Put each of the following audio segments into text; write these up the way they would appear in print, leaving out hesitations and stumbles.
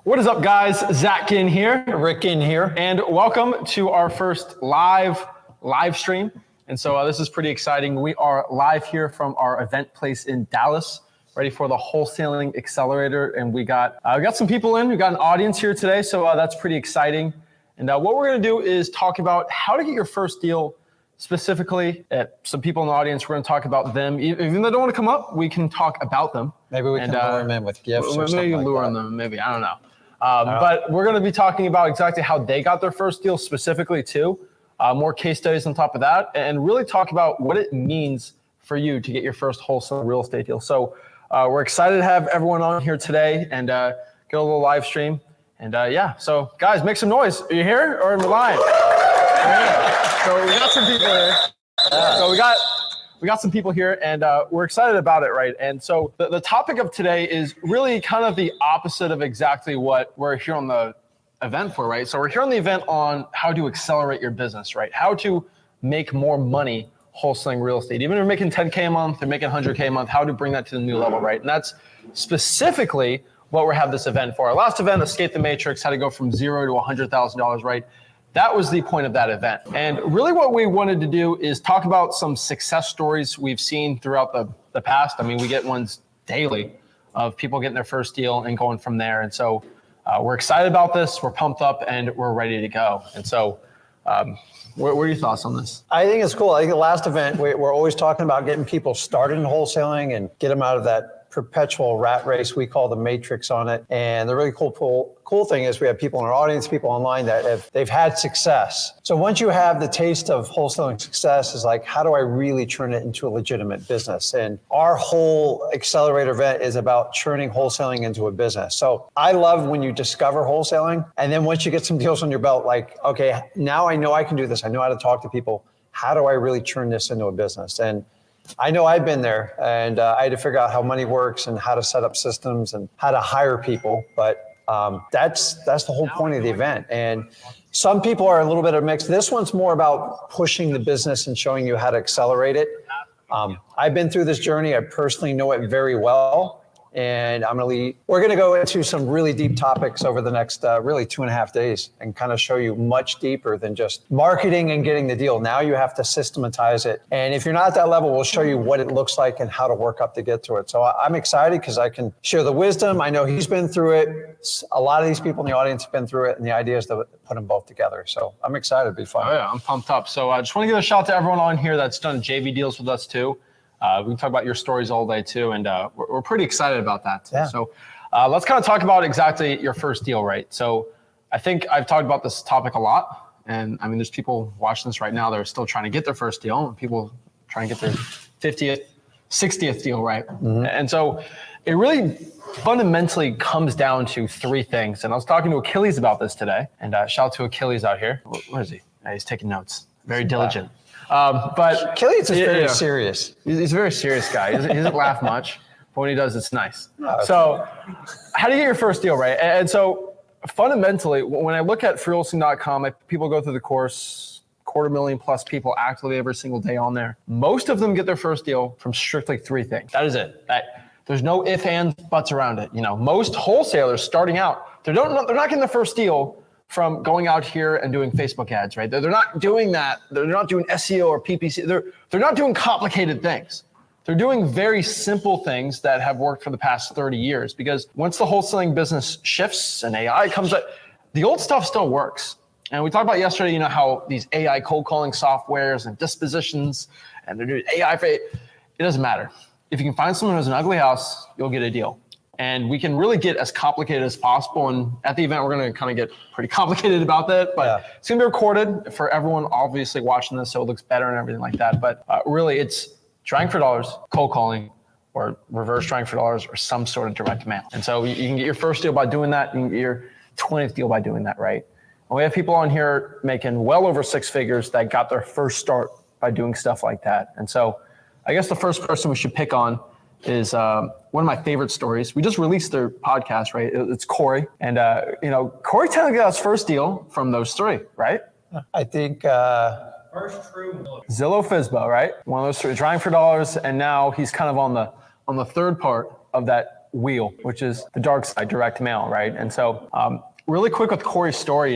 What is up, guys? Zach in here. Rick in here. And welcome to our first live stream. And so this is pretty exciting. We are live here from our event place in Dallas, ready for the Wholesaling Accelerator. And we got some people in. We got an audience here today, so that's pretty exciting. And what we're going to do is talk about how to get your first deal. Specifically, some people in the audience, we're going to talk about them. Even though they don't want to come up, we can talk about them. Maybe we can lure them in with gifts or something maybe like lure that. them, maybe, I don't know. But we're going to be talking about exactly how they got their first deal specifically too. More case studies on top of that, and really talk about what it means for you to get your first wholesale real estate deal. So we're excited to have everyone on here today and get a little live stream. And so guys, make some noise. Are you here or am I lying? So we got some people here. So we got some people here, and we're excited about it, right? And so the topic of today is really kind of the opposite of exactly what we're here on the event for, right? So we're here on the event on how to accelerate your business, right? How to make more money wholesaling real estate. Even if you're making 10K a month, you're making 100K a month, how to bring that to the new level, right? And that's specifically what we have this event for. Our last event, Escape the Matrix, how to go from $0 to $100,000, right? That was the point of that event. And really what we wanted to do is talk about some success stories we've seen throughout the past. I mean, we get ones daily of people getting their first deal and going from there. And so we're excited about this. We're pumped up and we're ready to go. And so what are your thoughts on this? I think it's cool. I think the last event, we're always talking about getting people started in wholesaling and get them out of that perpetual rat race we call the matrix on it. And the really cool thing is we have people in our audience, people online that they've had success. So once you have the taste of wholesaling success, is like, how do I really turn it into a legitimate business? And our whole accelerator event is about turning wholesaling into a business. So I love when you discover wholesaling, and then once you get some deals on your belt, like, okay, now I know I can do this. I know how to talk to people. How do I really turn this into a business? And I know I've been there, and I had to figure out how money works and how to set up systems and how to hire people. But that's the whole point of the event. And some people are a little bit of a mix. This one's more about pushing the business and showing you how to accelerate it. I've been through this journey. I personally know it very well. And we're going to go into some really deep topics over the next really 2.5 days and kind of show you much deeper than just marketing and getting the deal. Now you have to systematize it. And if you're not at that level, we'll show you what it looks like and how to work up to get to it. So I'm excited because I can share the wisdom. I know he's been through it. A lot of these people in the audience have been through it, and the idea is to put them both together. So I'm excited. It'll be fun. Oh yeah, I'm pumped up. So I just want to give a shout out to everyone on here that's done JV deals with us too. We can talk about your stories all day too, and we're pretty excited about that too. Yeah. So let's kind of talk about exactly your first deal, right? So I think I've talked about this topic a lot, and I mean, there's people watching this right now that are still trying to get their first deal, and people trying to get their 50th, 60th deal, right? Mm-hmm. And so it really fundamentally comes down to three things. And I was talking to Achilles about this today, and shout out to Achilles out here. Where is he? He's taking notes. Very diligent. But Achilles is very serious. He's a very serious guy. He doesn't laugh much, but when he does, it's nice. So how do you get your first deal, right? And so fundamentally, when I look at freewholesaling.com, people go through the course, 250,000+ people actively every single day on there. Most of them get their first deal from strictly three things. That is it. There's no ifs, ands, buts around it. You know, most wholesalers starting out, they're not getting their first deal from going out here and doing Facebook ads, right? They're not doing that. They're not doing SEO or PPC. They're not doing complicated things. They're doing very simple things that have worked for the past 30 years, because once the wholesaling business shifts and AI comes up, the old stuff still works. And we talked about yesterday, how these AI cold calling softwares and dispositions, and they're doing AI for it. It doesn't matter. If you can find someone who has an ugly house, you'll get a deal. And we can really get as complicated as possible. And at the event, we're going to kind of get pretty complicated about that. But It's going to be recorded for everyone obviously watching this, so it looks better and everything like that. But really, it's trying for dollars, cold calling, or reverse trying for dollars, or some sort of direct mail. And so you can get your first deal by doing that. You can get your 20th deal by doing that, right? And we have people on here making well over 6 figures that got their first start by doing stuff like that. And so I guess the first person we should pick on is one of my favorite stories. We just released their podcast, right? It's Corey. And, Corey technically got his first deal from those three, right? I think first true Zillow Fizbo, right? One of those three, trying for dollars. And now he's kind of on the third part of that wheel, which is the dark side, direct mail, right? And so really quick with Corey's story,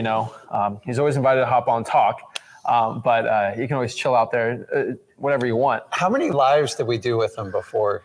he's always invited to hop on and talk, but you can always chill out there, whatever you want. How many lives did we do with him before?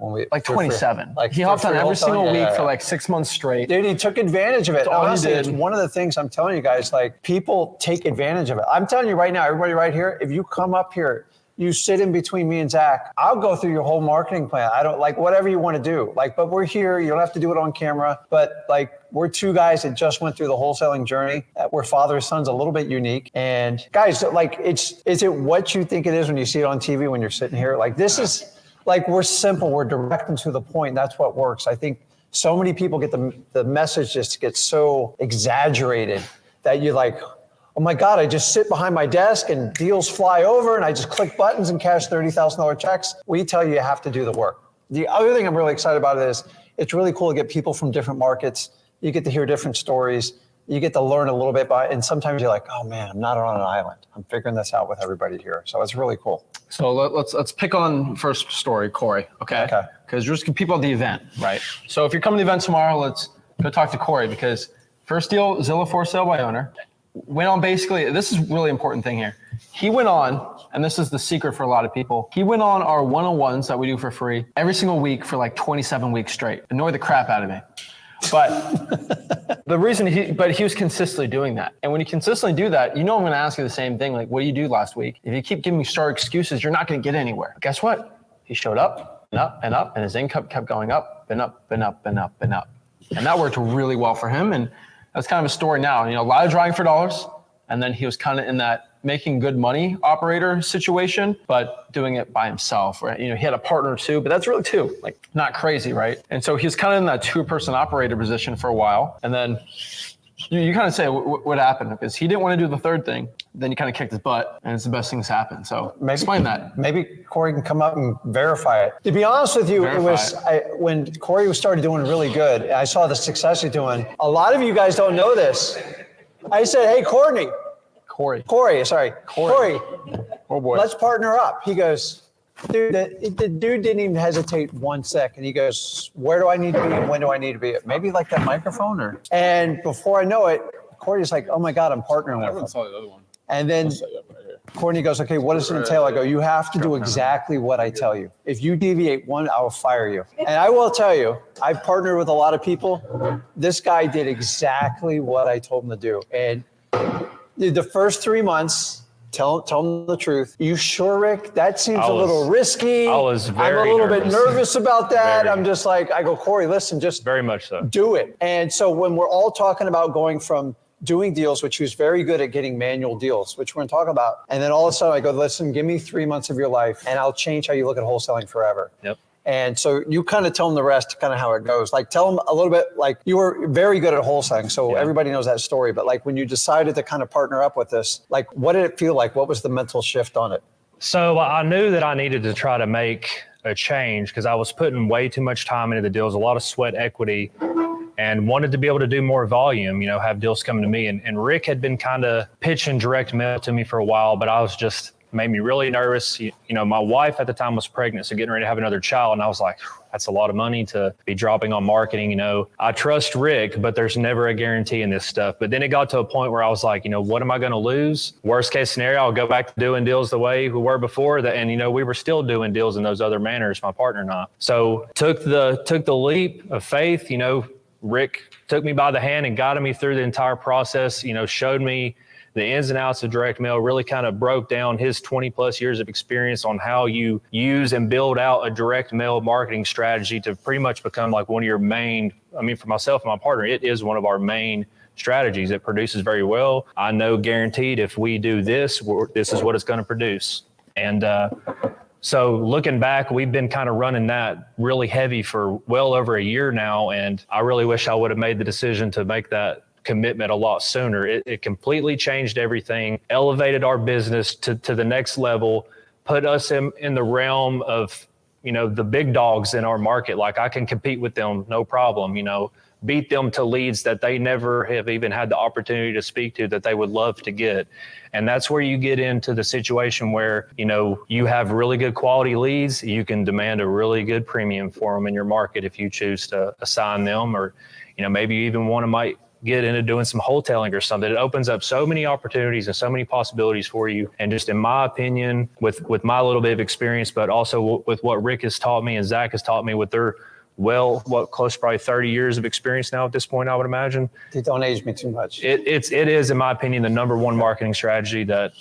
When we Like 27. Like he hopped on every single week for like 6 months straight. Dude, he took advantage of it. all he Honestly, did. it's one of the things I'm telling you guys, like people take advantage of it. I'm telling you right now, everybody right here, if you come up here, you sit in between me and Zach, I'll go through your whole marketing plan. I don't like whatever you want to do. Like, but we're here. You don't have to do it on camera. But like, we're two guys that just went through the wholesaling journey. We're father and son's a little bit unique. And guys, like, is it what you think it is when you see it on TV when you're sitting here? Like, this is like, we're simple. We're direct and to the point. That's what works. I think so many people get the message just gets so exaggerated that you're like, oh my God, I just sit behind my desk and deals fly over and I just click buttons and cash $30,000 checks. We tell you have to do the work. The other thing I'm really excited about is it's really cool to get people from different markets. You get to hear different stories. You get to learn a little bit and sometimes you're like, oh man, I'm not on an island. I'm figuring this out with everybody here. So it's really cool. So let's pick on first story, Corey, okay? Okay. Because you're just people at the event, right? So if you're coming to the event tomorrow, let's go talk to Corey because first deal, Zillow for sale by owner. Went on basically, this is a really important thing here. He went on, and this is the secret for a lot of people. He went on our one-on-ones that we do for free every single week for like 27 weeks straight. Annoyed the crap out of me. But the reason he was consistently doing that. And when you consistently do that, I'm going to ask you the same thing. Like, what did you do last week? If you keep giving me star excuses, you're not going to get anywhere. Guess what? He showed up and up and up, and his income kept going up and up and up and up and up. And that worked really well for him. And that's kind of a story now. A lot of drawing for dollars. And then he was kind of in that making good money operator situation, but doing it by himself, right? He had a partner too, but that's really two, like not crazy, right? And so he was kind of in that two-person operator position for a while. And then you kind of say what happened because he didn't want to do the third thing. Then he kind of kicked his butt and it's the best thing that's happened. So explain that. Maybe Corey can come up and verify it. To be honest with you, when Corey started doing really good, I saw the success he's doing. A lot of you guys don't know this. I said, hey, Corey. Oh boy. Let's partner up. He goes, dude, the dude didn't even hesitate 1 second. He goes, where do I need to be and when do I need to be? Maybe like that microphone and before I know it, Corey's like, oh my God, I'm partnering with him. I saw the other one. And then Courtney goes, okay, what does it entail? I go, you have to do exactly what I tell you. If you deviate one, I will fire you. And I will tell you, I've partnered with a lot of people. This guy did exactly what I told him to do. And the first 3 months, tell him the truth. You sure, Rick? That seems a little risky. I was very I'm a little bit nervous about that. Very. I'm just like, I go, Corey, listen, just Very much so. do it. And so when we're all talking about going from doing deals, which he was very good at getting manual deals, which we're going to talk about. And then all of a sudden I go, listen, give me 3 months of your life and I'll change how you look at wholesaling forever. Yep. And so you kind of tell them the rest, kind of how it goes. Like tell them a little bit, like you were very good at wholesaling. So everybody knows that story. But like when you decided to kind of partner up with this, like what did it feel like? What was the mental shift on it? So I knew that I needed to try to make a change because I was putting way too much time into the deals, a lot of sweat equity, and wanted to be able to do more volume, have deals coming to me. And Rick had been kind of pitching direct mail to me for a while, but I was just made me really nervous. My wife at the time was pregnant, so getting ready to have another child. And I was like, that's a lot of money to be dropping on marketing. I trust Rick, but there's never a guarantee in this stuff. But then it got to a point where I was like, what am I going to lose? Worst case scenario, I'll go back to doing deals the way we were before that. And, we were still doing deals in those other manners, my partner and I. So took the leap of faith. Rick took me by the hand and guided me through the entire process, showed me the ins and outs of direct mail, really kind of broke down his 20 plus years of experience on how you use and build out a direct mail marketing strategy to pretty much become like one of your main, for myself and my partner, it is one of our main strategies. It produces very well. I know guaranteed if we do this, this is what it's going to produce. And so looking back, we've been kind of running that really heavy for well over a year now. And I really wish I would have made the decision to make that commitment a lot sooner. It completely changed everything, elevated our business to the next level, put us in the realm of, the big dogs in our market. Like I can compete with them, no problem, beat them to leads that they never have even had the opportunity to speak to that they would love to get. And that's where you get into the situation where, you know, you have really good quality leads. You can demand a really good premium for them in your market if you choose to assign them, or, you know, maybe you even might get into doing some wholesaling or something. It opens up so many opportunities and so many possibilities for you. And just in my opinion, with my little bit of experience, but also with what Rick has taught me and Zach has taught me with their close to probably 30 years of experience now at this point, I would imagine. Don't age me too much. It is, in my opinion, the number one marketing strategy that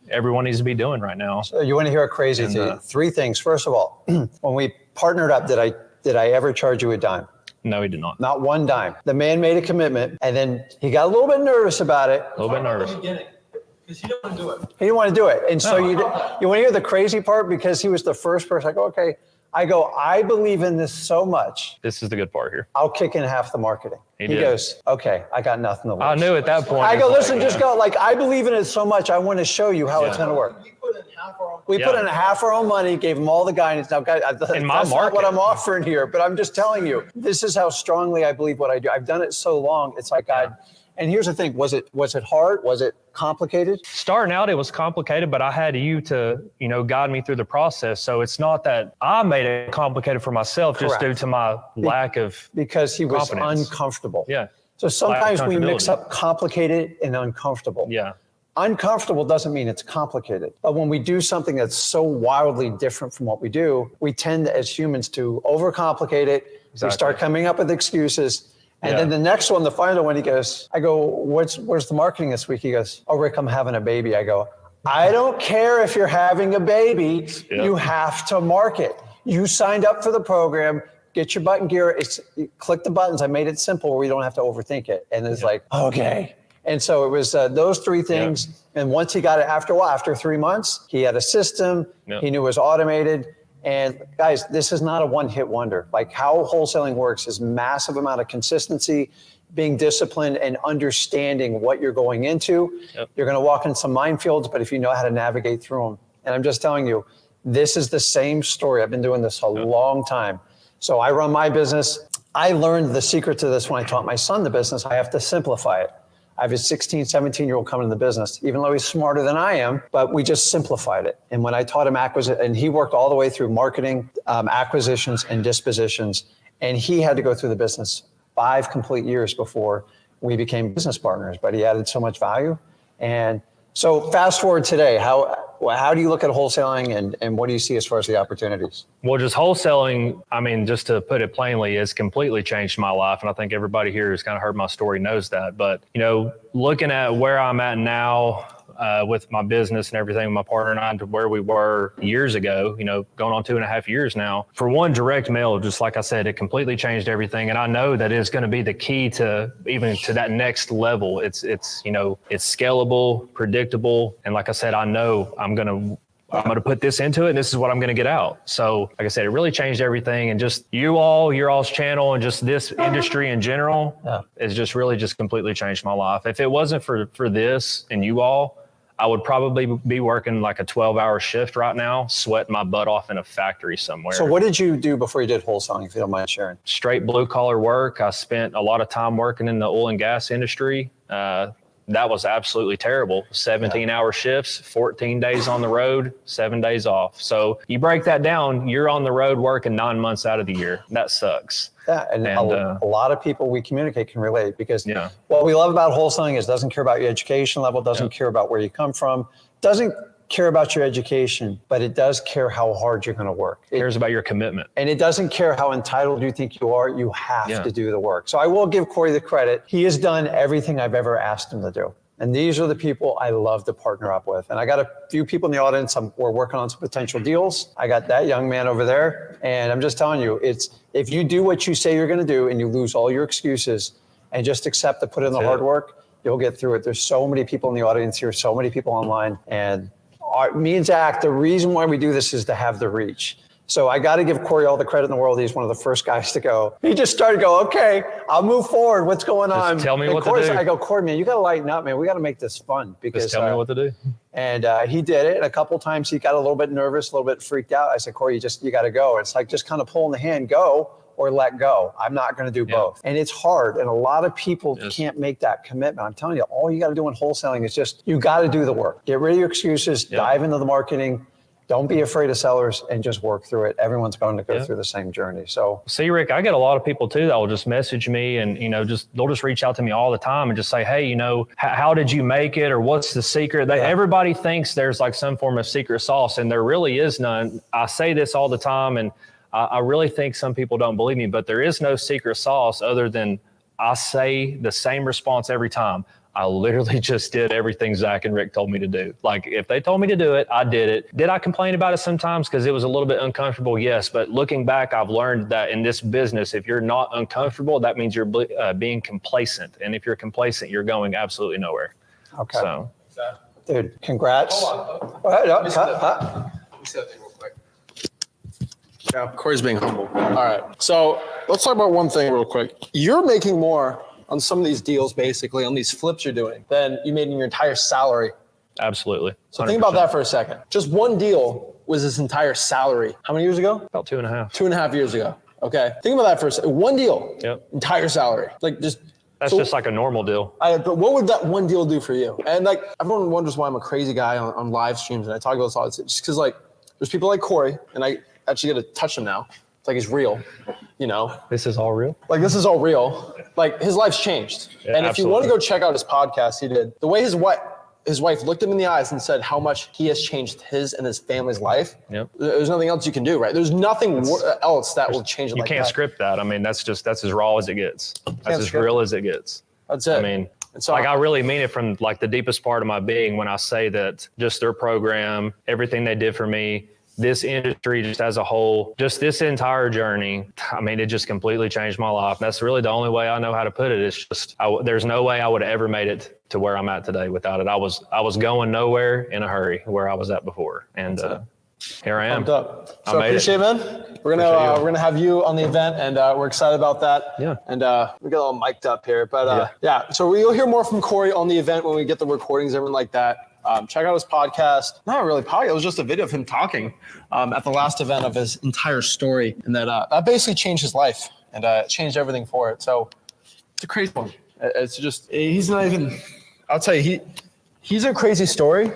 everyone needs to be doing right now. So you want to hear a crazy thing? 3 things. First of all, when we partnered up, did I ever charge you a dime? No, he did not. Not one dime. The man made a commitment, and then he got a little bit nervous about it. A little bit nervous. Because he didn't want to do it. He didn't want to do it. And so you want to hear the crazy part? Because he was the first person. I go, okay. I believe in this so much. This is the good part here. I'll kick in half the marketing. He goes, okay, I got nothing to lose. I knew at that point. I go, listen, just go. Like, I believe in it so much. I want to show you how it's going to work. We put in half our own. We put in half our own money, gave them all the guidance. Now, guys, that's not what I'm offering here, but I'm just telling you, this is how strongly I believe what I do. I've done it so long. It's like and here's the thing, was it hard? Was it complicated? Starting out, it was complicated, but I had you to, you know, guide me through the process. So it's not that I made it complicated for myself just due to my lack of because he was confidence. uncomfortable. Yeah. So sometimes we mix up complicated and uncomfortable. Yeah. Uncomfortable doesn't mean it's complicated. But when we do something that's so wildly different from what we do, we tend as humans to overcomplicate it. Exactly. We start coming up with excuses. And then the next one, the final one, he goes, I go, where's the marketing this week? He goes, oh, Rick, I'm having a baby. I go, I don't care if you're having a baby. You have to market. You signed up for the program. Get your button gear. Click the buttons. I made it simple where we don't have to overthink it. And it's like, okay. And so it was those 3 things. Yeah. And once he got it, after a while, after 3 months, he had a system. Yeah. He knew it was automated. And guys, this is not a one-hit wonder. Like how wholesaling works is massive amount of consistency, being disciplined and understanding what you're going into. Yep. You're going to walk in some minefields, but if you know how to navigate through them. And I'm just telling you, this is the same story. I've been doing this a long time. So I run my business. I learned the secret to this when I taught my son the business. I have to simplify it. I have a 16, 17-year-old coming in the business, even though he's smarter than I am, but we just simplified it. And when I taught him acquisition, and he worked all the way through marketing, acquisitions, and dispositions, and he had to go through the business 5 complete years before we became business partners, but he added so much value. And so fast forward today, how do you look at wholesaling and what do you see as far as the opportunities? Well, just wholesaling, I mean, just to put it plainly, has completely changed my life. And I think everybody here who's kind of heard my story knows that. But, you know, looking at where I'm at now with my business and everything, my partner and I, to where we were years ago, you know, going on 2.5 years now. For one, direct mail, just like I said, it completely changed everything. And I know that it's going to be the key to even to that next level. It's you know, it's scalable, predictable. And like I said, I know I'm going to put this into it and this is what I'm going to get out. So like I said, it really changed everything. And just your all's channel and just this industry in general has just really just completely changed my life. If it wasn't for this and you all, I would probably be working like a 12-hour shift right now, sweating my butt off in a factory somewhere. So what did you do before you did wholesaling, if you don't mind sharing? Straight blue collar work. I spent a lot of time working in the oil and gas industry. That was absolutely terrible. 17-hour shifts, 14 days on the road, 7 days off. So you break that down, you're on the road working 9 months out of the year. That sucks. Yeah, and a lot of people we communicate can relate because what we love about wholesaling is doesn't care about your education level, doesn't care about where you come from, doesn't care about your education, but it does care how hard you're going to work. It cares about your commitment. And it doesn't care how entitled you think you are. You have to do the work. So I will give Corey the credit. He has done everything I've ever asked him to do. And these are the people I love to partner up with. And I got a few people in the audience. We're working on some potential deals. I got that young man over there. And I'm just telling you, it's if you do what you say you're going to do and you lose all your excuses and just accept to put in the hard work, you'll get through it. There's so many people in the audience here, so many people online. And me and Zach, the reason why we do this is to have the reach. So I got to give Corey all the credit in the world. He's one of the first guys to go. He just started to go, okay, I'll move forward. What's going on? Tell me what to do. I go, Corey, man, you got to lighten up, man. We got to make this fun. Because just tell me what to do. And he did it. And a couple of times he got a little bit nervous, a little bit freaked out. I said, Corey, you got to go. It's like just kind of pulling the hand, go. or let go. I'm not going to do both. And it's hard. And a lot of people Yes. can't make that commitment. I'm telling you, all you got to do in wholesaling is just, you got to do the work. Get rid of your excuses, dive into the marketing. Don't be afraid of sellers and just work through it. Everyone's going to go through the same journey. So see, Rick, I get a lot of people too that will just message me and, they'll just reach out to me all the time and just say, hey, how did you make it? Or what's the secret? Everybody thinks there's like some form of secret sauce, and there really is none. I say this all the time, and I really think some people don't believe me, but there is no secret sauce other than I say the same response every time. I literally just did everything Zach and Rick told me to do. Like, if they told me to do it, I did it. Did I complain about it sometimes because it was a little bit uncomfortable? Yes. But looking back, I've learned that in this business, if you're not uncomfortable, that means you're being complacent. And if you're complacent, you're going absolutely nowhere. Okay. So, dude, congrats. Hold on. Go ahead. Let me see that thing real quick. Yeah, Corey's being humble. All right. So let's talk about one thing real quick. You're making more on some of these deals, basically, on these flips you're doing, than you made in your entire salary. absolutely. So think about that for a second. Just one deal was his entire salary. How many years ago? About 2.5. 2.5 years ago. Okay. Think about that for a second. One deal. Yep. Entire salary. Like, just. That's so, just like a normal deal. but what would that one deal do for you? And like, everyone wonders why I'm a crazy guy on live streams, and I talk about this all the time. Just because, like, there's people like Corey, and I actually get to touch him now. It's like he's real, This is all real. Like, this is all real. Like, his life's changed. Yeah, and if you want to absolutely. go check out his podcast, he did. The way his wife looked him in the eyes and said how much he has changed his and his family's life. Yep. There's nothing else you can do, right? There's nothing else that will change it You like can't that. script that. I mean, that's as raw as it gets. That's as script real as it gets. That's it. I mean, And so like, I really mean it from like the deepest part of my being when I say that just their program, everything they did for me, this industry just as a whole, just this entire journey, I mean, it just completely changed my life. That's really the only way I know how to put it. It's just, there's no way I would have ever made it to where I'm at today without it. I was going nowhere in a hurry where I was at before. And here I am. pumped up. I So made appreciate it, man. We're gonna have you on the event, and we're excited about that. Yeah. And we got all mic'd up here, but yeah. So you'll hear more from Corey on the event when we get the recordings, everything like that. Check out his podcast. Not really podcast. It was just a video of him talking at the last event of his entire story, and that basically changed his life and changed everything for it. So it's a crazy one. It's just, he's not even. I'll tell you, he's a crazy story,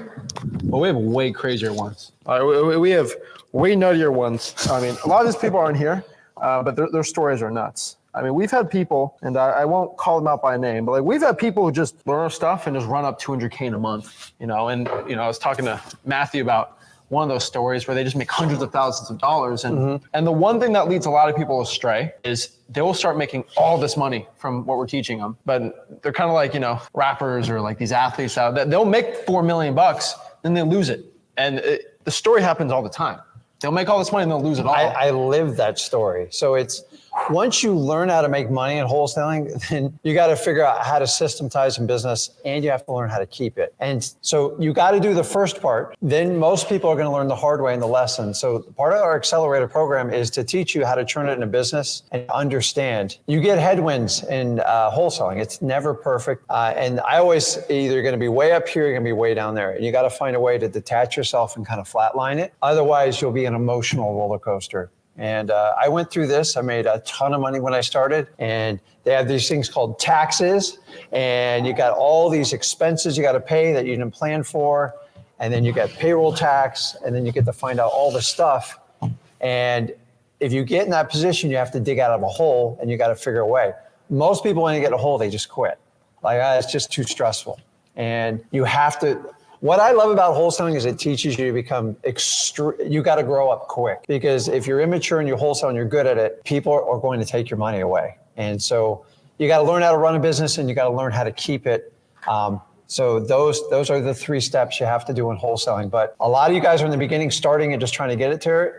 but we have way crazier ones. We have way nuttier ones. I mean, a lot of these people aren't here, but their stories are nuts. I mean, we've had people, and I won't call them out by name, but like, we've had people who just learn our stuff and just run up $200K in a month, and I was talking to Matthew about one of those stories where they just make hundreds of thousands of dollars. And the one thing that leads a lot of people astray is they will start making all this money from what we're teaching them, but they're kind of like, rappers or like these athletes out that they'll make $4 million, then they lose it. And the story happens all the time. They'll make all this money and they'll lose it all. I live that story. So it's, once you learn how to make money in wholesaling, then you got to figure out how to systematize in business, and you have to learn how to keep it. And so you got to do the first part. Then most people are going to learn the hard way in the lesson. So part of our accelerator program is to teach you how to turn it into business and understand. You get headwinds in wholesaling. It's never perfect. And I always, either you're going to be way up here, you're going to be way down there. And you got to find a way to detach yourself and kind of flatline it. Otherwise, you'll be an emotional roller coaster. And I went through this. I made a ton of money when I started, and they have these things called taxes, and you got all these expenses you got to pay that you didn't plan for, and then you got payroll tax, and then you get to find out all this stuff. And if you get in that position, you have to dig out of a hole, and you got to figure a way. Most people, when they get in a hole, they just quit. Like, it's just too stressful. And you have to. What I love about wholesaling is it teaches you to become you got to grow up quick, because if you're immature and you wholesale and you're good at it, people are going to take your money away. And so you got to learn how to run a business, and you got to learn how to keep it. So those are the 3 steps you have to do in wholesaling. But a lot of you guys are in the beginning, starting and just trying to get it to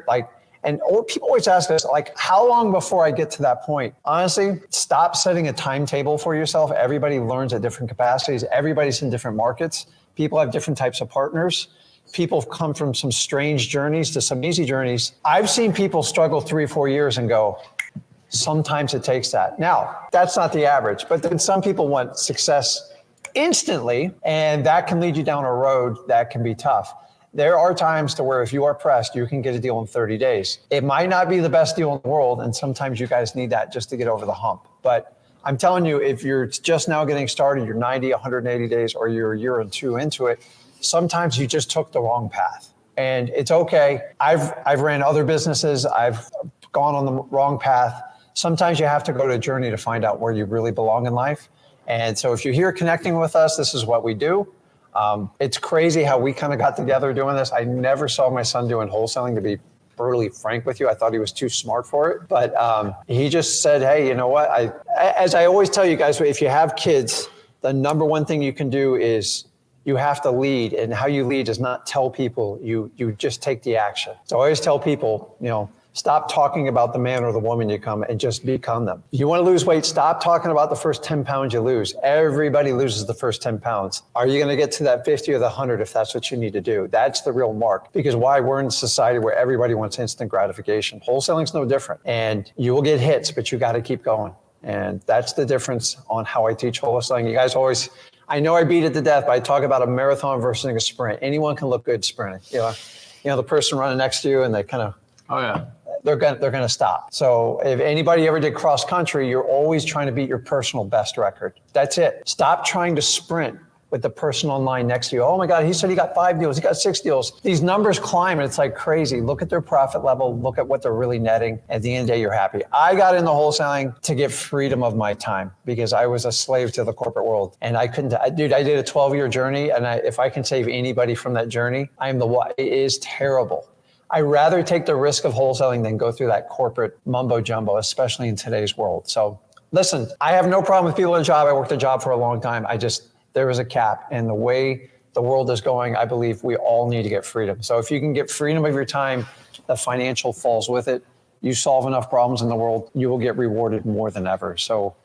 people always ask us, like, how long before I get to that point? Honestly, stop setting a timetable for yourself. Everybody learns at different capacities. Everybody's in different markets. People have different types of partners. People have come from some strange journeys to some easy journeys. I've seen people struggle 3 or 4 years and go, sometimes it takes that. Now, that's not the average, but then some people want success instantly, and that can lead you down a road that can be tough. There are times to where if you are pressed, you can get a deal in 30 days. It might not be the best deal in the world, and sometimes you guys need that just to get over the hump. But I'm telling you, if you're just now getting started, you're 90, 180 days, or you're a year or two into it, sometimes you just took the wrong path. And it's okay. I've ran other businesses. I've gone on the wrong path. Sometimes you have to go to a journey to find out where you really belong in life. And so if you're here connecting with us, this is what we do. It's crazy how we kind of got together doing this. I never saw my son doing wholesaling, to be brutally frank with you. I thought he was too smart for it. But he just said, hey, you know what? As I always tell you guys, if you have kids, the number one thing you can do is you have to lead. And how you lead is not tell people, you just take the action. So I always tell people, stop talking about the man or the woman you come and just become them. If you want to lose weight, stop talking about the first 10 pounds you lose. Everybody loses the first 10 pounds. Are you going to get to that 50 or the 100 if that's what you need to do? That's the real mark. Because why? We're in a society where everybody wants instant gratification. Wholesaling's no different. And you will get hits, but you got to keep going. And that's the difference on how I teach wholesaling. You guys always, I know I beat it to death, but I talk about a marathon versus a sprint. Anyone can look good sprinting. The person running next to you and they kind of, Oh yeah. they're going to stop. So if anybody ever did cross country, you're always trying to beat your personal best record. That's it. Stop trying to sprint with the person online next to you. Oh my God, he said he got 5 deals. He got 6 deals. These numbers climb and it's like crazy. Look at their profit level. Look at what they're really netting. At the end of the day, you're happy. I got into wholesaling to get freedom of my time because I was a slave to the corporate world. And I couldn't, I did a 12-year journey. And if I can save anybody from that journey, it is terrible. I'd rather take the risk of wholesaling than go through that corporate mumbo jumbo, especially in today's world. So listen, I have no problem with people in a job. I worked a job for a long time. There is a cap. And the way the world is going, I believe we all need to get freedom. So if you can get freedom of your time, the financial falls with it. You solve enough problems in the world, you will get rewarded more than ever. So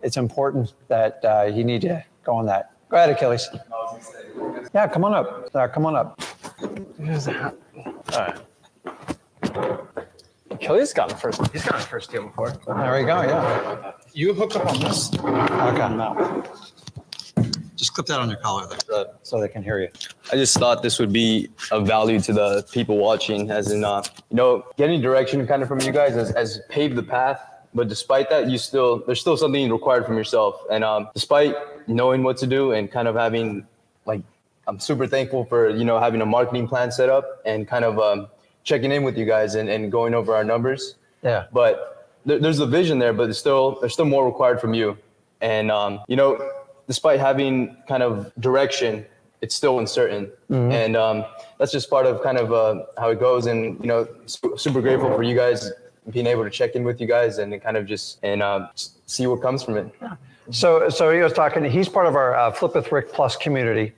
it's important that you need to go on that. Go ahead, Achilles. Yeah, come on up. Come on up. All right. Achilles got the first. He's got his first deal before. There we go. Yeah. You hook up on this. Okay. Just clip that on your collar there, so they can hear you. I just thought this would be of value to the people watching, as in, getting direction kind of from you guys as pave the path. But despite that, there's still something required from yourself. And despite knowing what to do and kind of having, I'm super thankful for, having a marketing plan set up and kind of checking in with you guys and going over our numbers. Yeah. But there's a vision there, but there's still more required from you. And, despite having kind of direction, it's still uncertain. Mm-hmm. And that's just part of kind of how it goes. And, super grateful for you guys being able to check in with you guys and kind of just see what comes from it. Yeah. So he was talking, he's part of our Flip with Rick Plus community.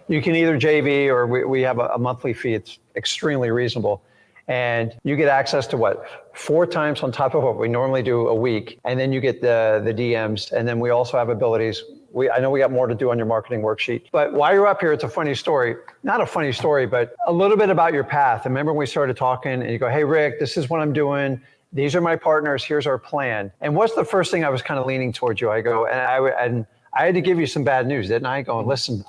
You can either JV or we have a monthly fee. It's extremely reasonable. And you get access to 4 times on top of what we normally do a week. And then you get the DMs. And then we also have abilities. I know we got more to do on your marketing worksheet. But while you're up here, it's a funny story. Not a funny story, but a little bit about your path. And remember when we started talking and you go, hey, Rick, this is what I'm doing. These are my partners. Here's our plan. And what's the first thing I was kind of leaning towards you? I go, and I had to give you some bad news, didn't I? Going, listen,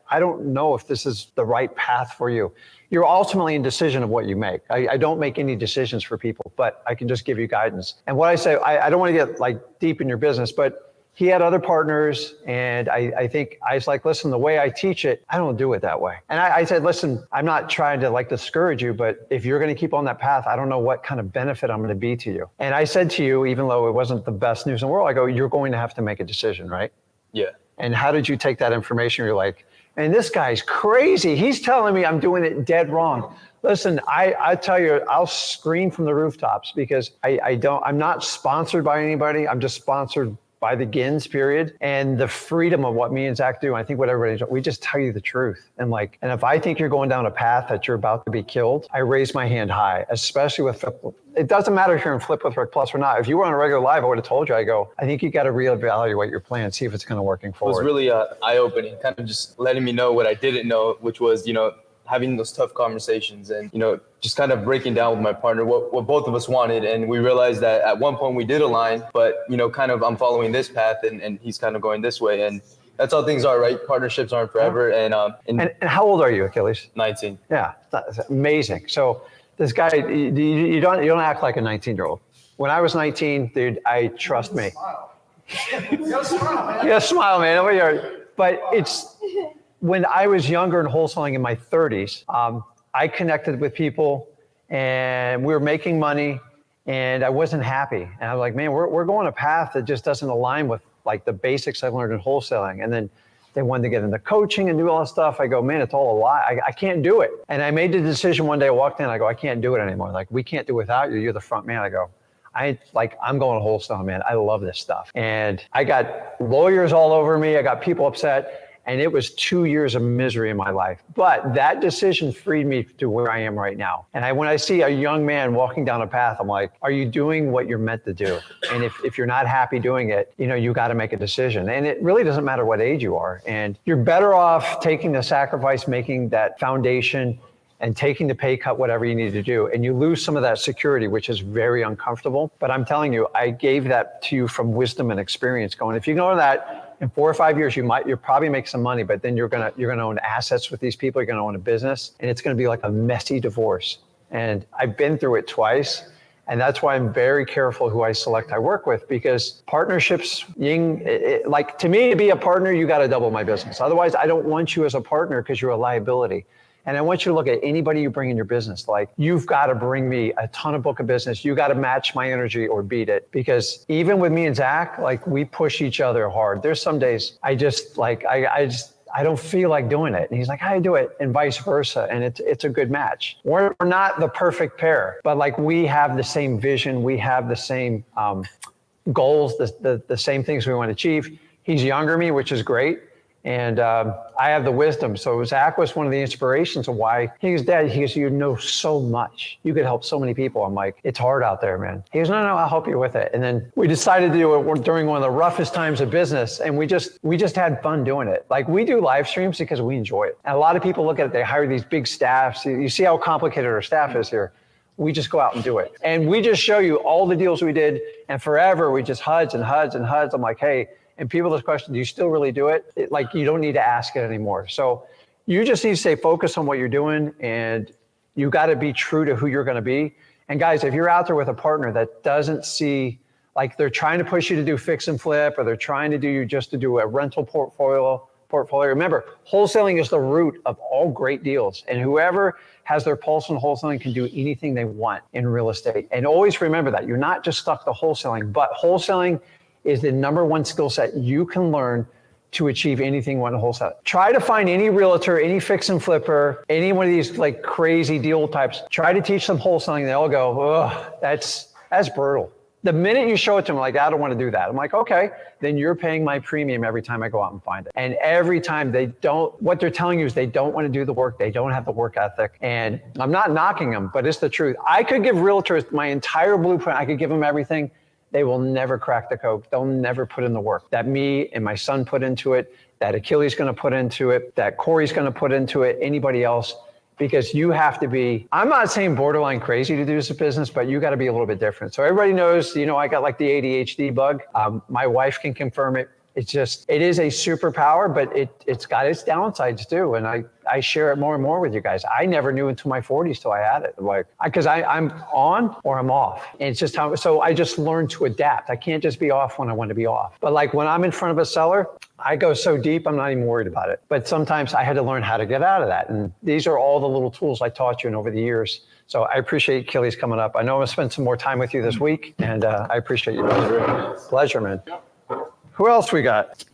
I don't know if this is the right path for you. You're ultimately in decision of what you make. I don't make any decisions for people, but I can just give you guidance. And what I say, I don't want to get deep in your business, but he had other partners. And I think I was like, listen, the way I teach it, I don't do it that way. And I said, listen, I'm not trying to discourage you, but if you're going to keep on that path, I don't know what kind of benefit I'm going to be to you. And I said to you, even though it wasn't the best news in the world, I go, you're going to have to make a decision, right? Yeah. And how did you take that information? You're like, and this guy's crazy. He's telling me I'm doing it dead wrong. Listen, I tell you, I'll scream from the rooftops because I'm not sponsored by anybody. I'm just sponsored by the GINS period and the freedom of what me and Zach do. I think what everybody does, we just tell you the truth. And if I think you're going down a path that you're about to be killed, I raise my hand high, especially with it doesn't matter if you're in Flip with Rick Plus or not. If you were on a regular live, I would have told you, I think you got to reevaluate your plan, see if it's going to working forward. It was really eye-opening, kind of just letting me know what I didn't know, which was, having those tough conversations and, just kind of breaking down with my partner what both of us wanted. And we realized that at one point we did align, but, kind of I'm following this path and he's kind of going this way. And that's how things are, right? Partnerships aren't forever. And how old are you, Achilles? 19. Yeah, that's amazing. So this guy, you don't act like a 19-year-old. When I was 19, dude, trust me. You gotta smile, man. Over here. But it's when I was younger and wholesaling in my 30s, I connected with people and we were making money and I wasn't happy. And I was like, man, we're going a path that just doesn't align with like the basics I learned in wholesaling. And then they wanted to get into coaching and do all that stuff. I go, man, it's all a lie. I can't do it. And I made the decision one day, I walked in, I go, I can't do it anymore. Like, we can't do it without you. You're the front man. I go, I'm going wholesaling, man. I love this stuff. And I got lawyers all over me. I got people upset. And it was 2 years of misery in my life. But that decision freed me to where I am right now. And when I see a young man walking down a path, I'm like, are you doing what you're meant to do? And if you're not happy doing it, you got to make a decision. And it really doesn't matter what age you are. And you're better off taking the sacrifice, making that foundation, and taking the pay cut, whatever you need to do. And you lose some of that security, which is very uncomfortable. But I'm telling you, I gave that to you from wisdom and experience going, if you go to that in 4 or 5 years, you'll probably make some money, but then you're gonna own assets with these people, you're gonna own a business, and it's gonna be like a messy divorce. And I've been through it twice. And that's why I'm very careful who I work with, because partnerships, like to me, to be a partner, you got to double my business. Otherwise, I don't want you as a partner because you're a liability. And I want you to look at anybody you bring in your business. Like, you've got to bring me a ton of book of business. You got to match my energy or beat it. Because even with me and Zach, like, we push each other hard. There's some days I don't feel like doing it. And he's like, how do you do it? And vice versa. And it's a good match. We're not the perfect pair, but like, we have the same vision. We have the same goals, the same things we want to achieve. He's younger than me, which is great. And I have the wisdom. So Zach was one of the inspirations of why he goes, Dad, he goes, you know so much. You could help so many people. I'm like, it's hard out there, man. He goes, no, I'll help you with it. And then we decided to do it during one of the roughest times of business. And we just had fun doing it. Like, we do live streams because we enjoy it. And a lot of people look at it, they hire these big staffs. You see how complicated our staff is here. We just go out and do it. And we just show you all the deals we did. And forever, we just HUDs and HUDs and HUDs. I'm like, hey, and people just question, do you still really do it? Like, you don't need to ask it anymore. So you just need to stay focused on what you're doing, and you got to be true to who you're going to be. And guys, if you're out there with a partner that doesn't see, like, they're trying to push you to do fix and flip, or they're trying to do you just to do a rental portfolio, remember, wholesaling is the root of all great deals. And whoever has their pulse on wholesaling can do anything they want in real estate. And always remember that you're not just stuck to wholesaling, but wholesaling is the number one skill set you can learn to achieve anything one wholesale. Try to find any realtor, any fix and flipper, any one of these like crazy deal types. Try to teach them wholesaling. They all go, oh, that's brutal. The minute you show it to them, like, I don't want to do that. I'm like, okay, then you're paying my premium every time I go out and find it. And every time what they're telling you is they don't want to do the work. They don't have the work ethic. And I'm not knocking them, but it's the truth. I could give realtors my entire blueprint. I could give them everything. They will never crack the code. They'll never put in the work that me and my son put into it, that Achilles going to put into it, that Corey's going to put into it, anybody else, because you have to be, I'm not saying borderline crazy to do this business, but you got to be a little bit different. So everybody knows, I got like the ADHD bug. My wife can confirm it. It is a superpower, but it's got its downsides too. And I share it more and more with you guys. I never knew until my 40s till I had it. Like, because I'm on or I'm off. And it's just so I just learned to adapt. I can't just be off when I want to be off. But like, when I'm in front of a seller, I go so deep, I'm not even worried about it. But sometimes I had to learn how to get out of that. And these are all the little tools I taught you and over the years. So I appreciate Achilles coming up. I know I'm going to spend some more time with you this week, and I appreciate you. Pleasure, man. Who else we got?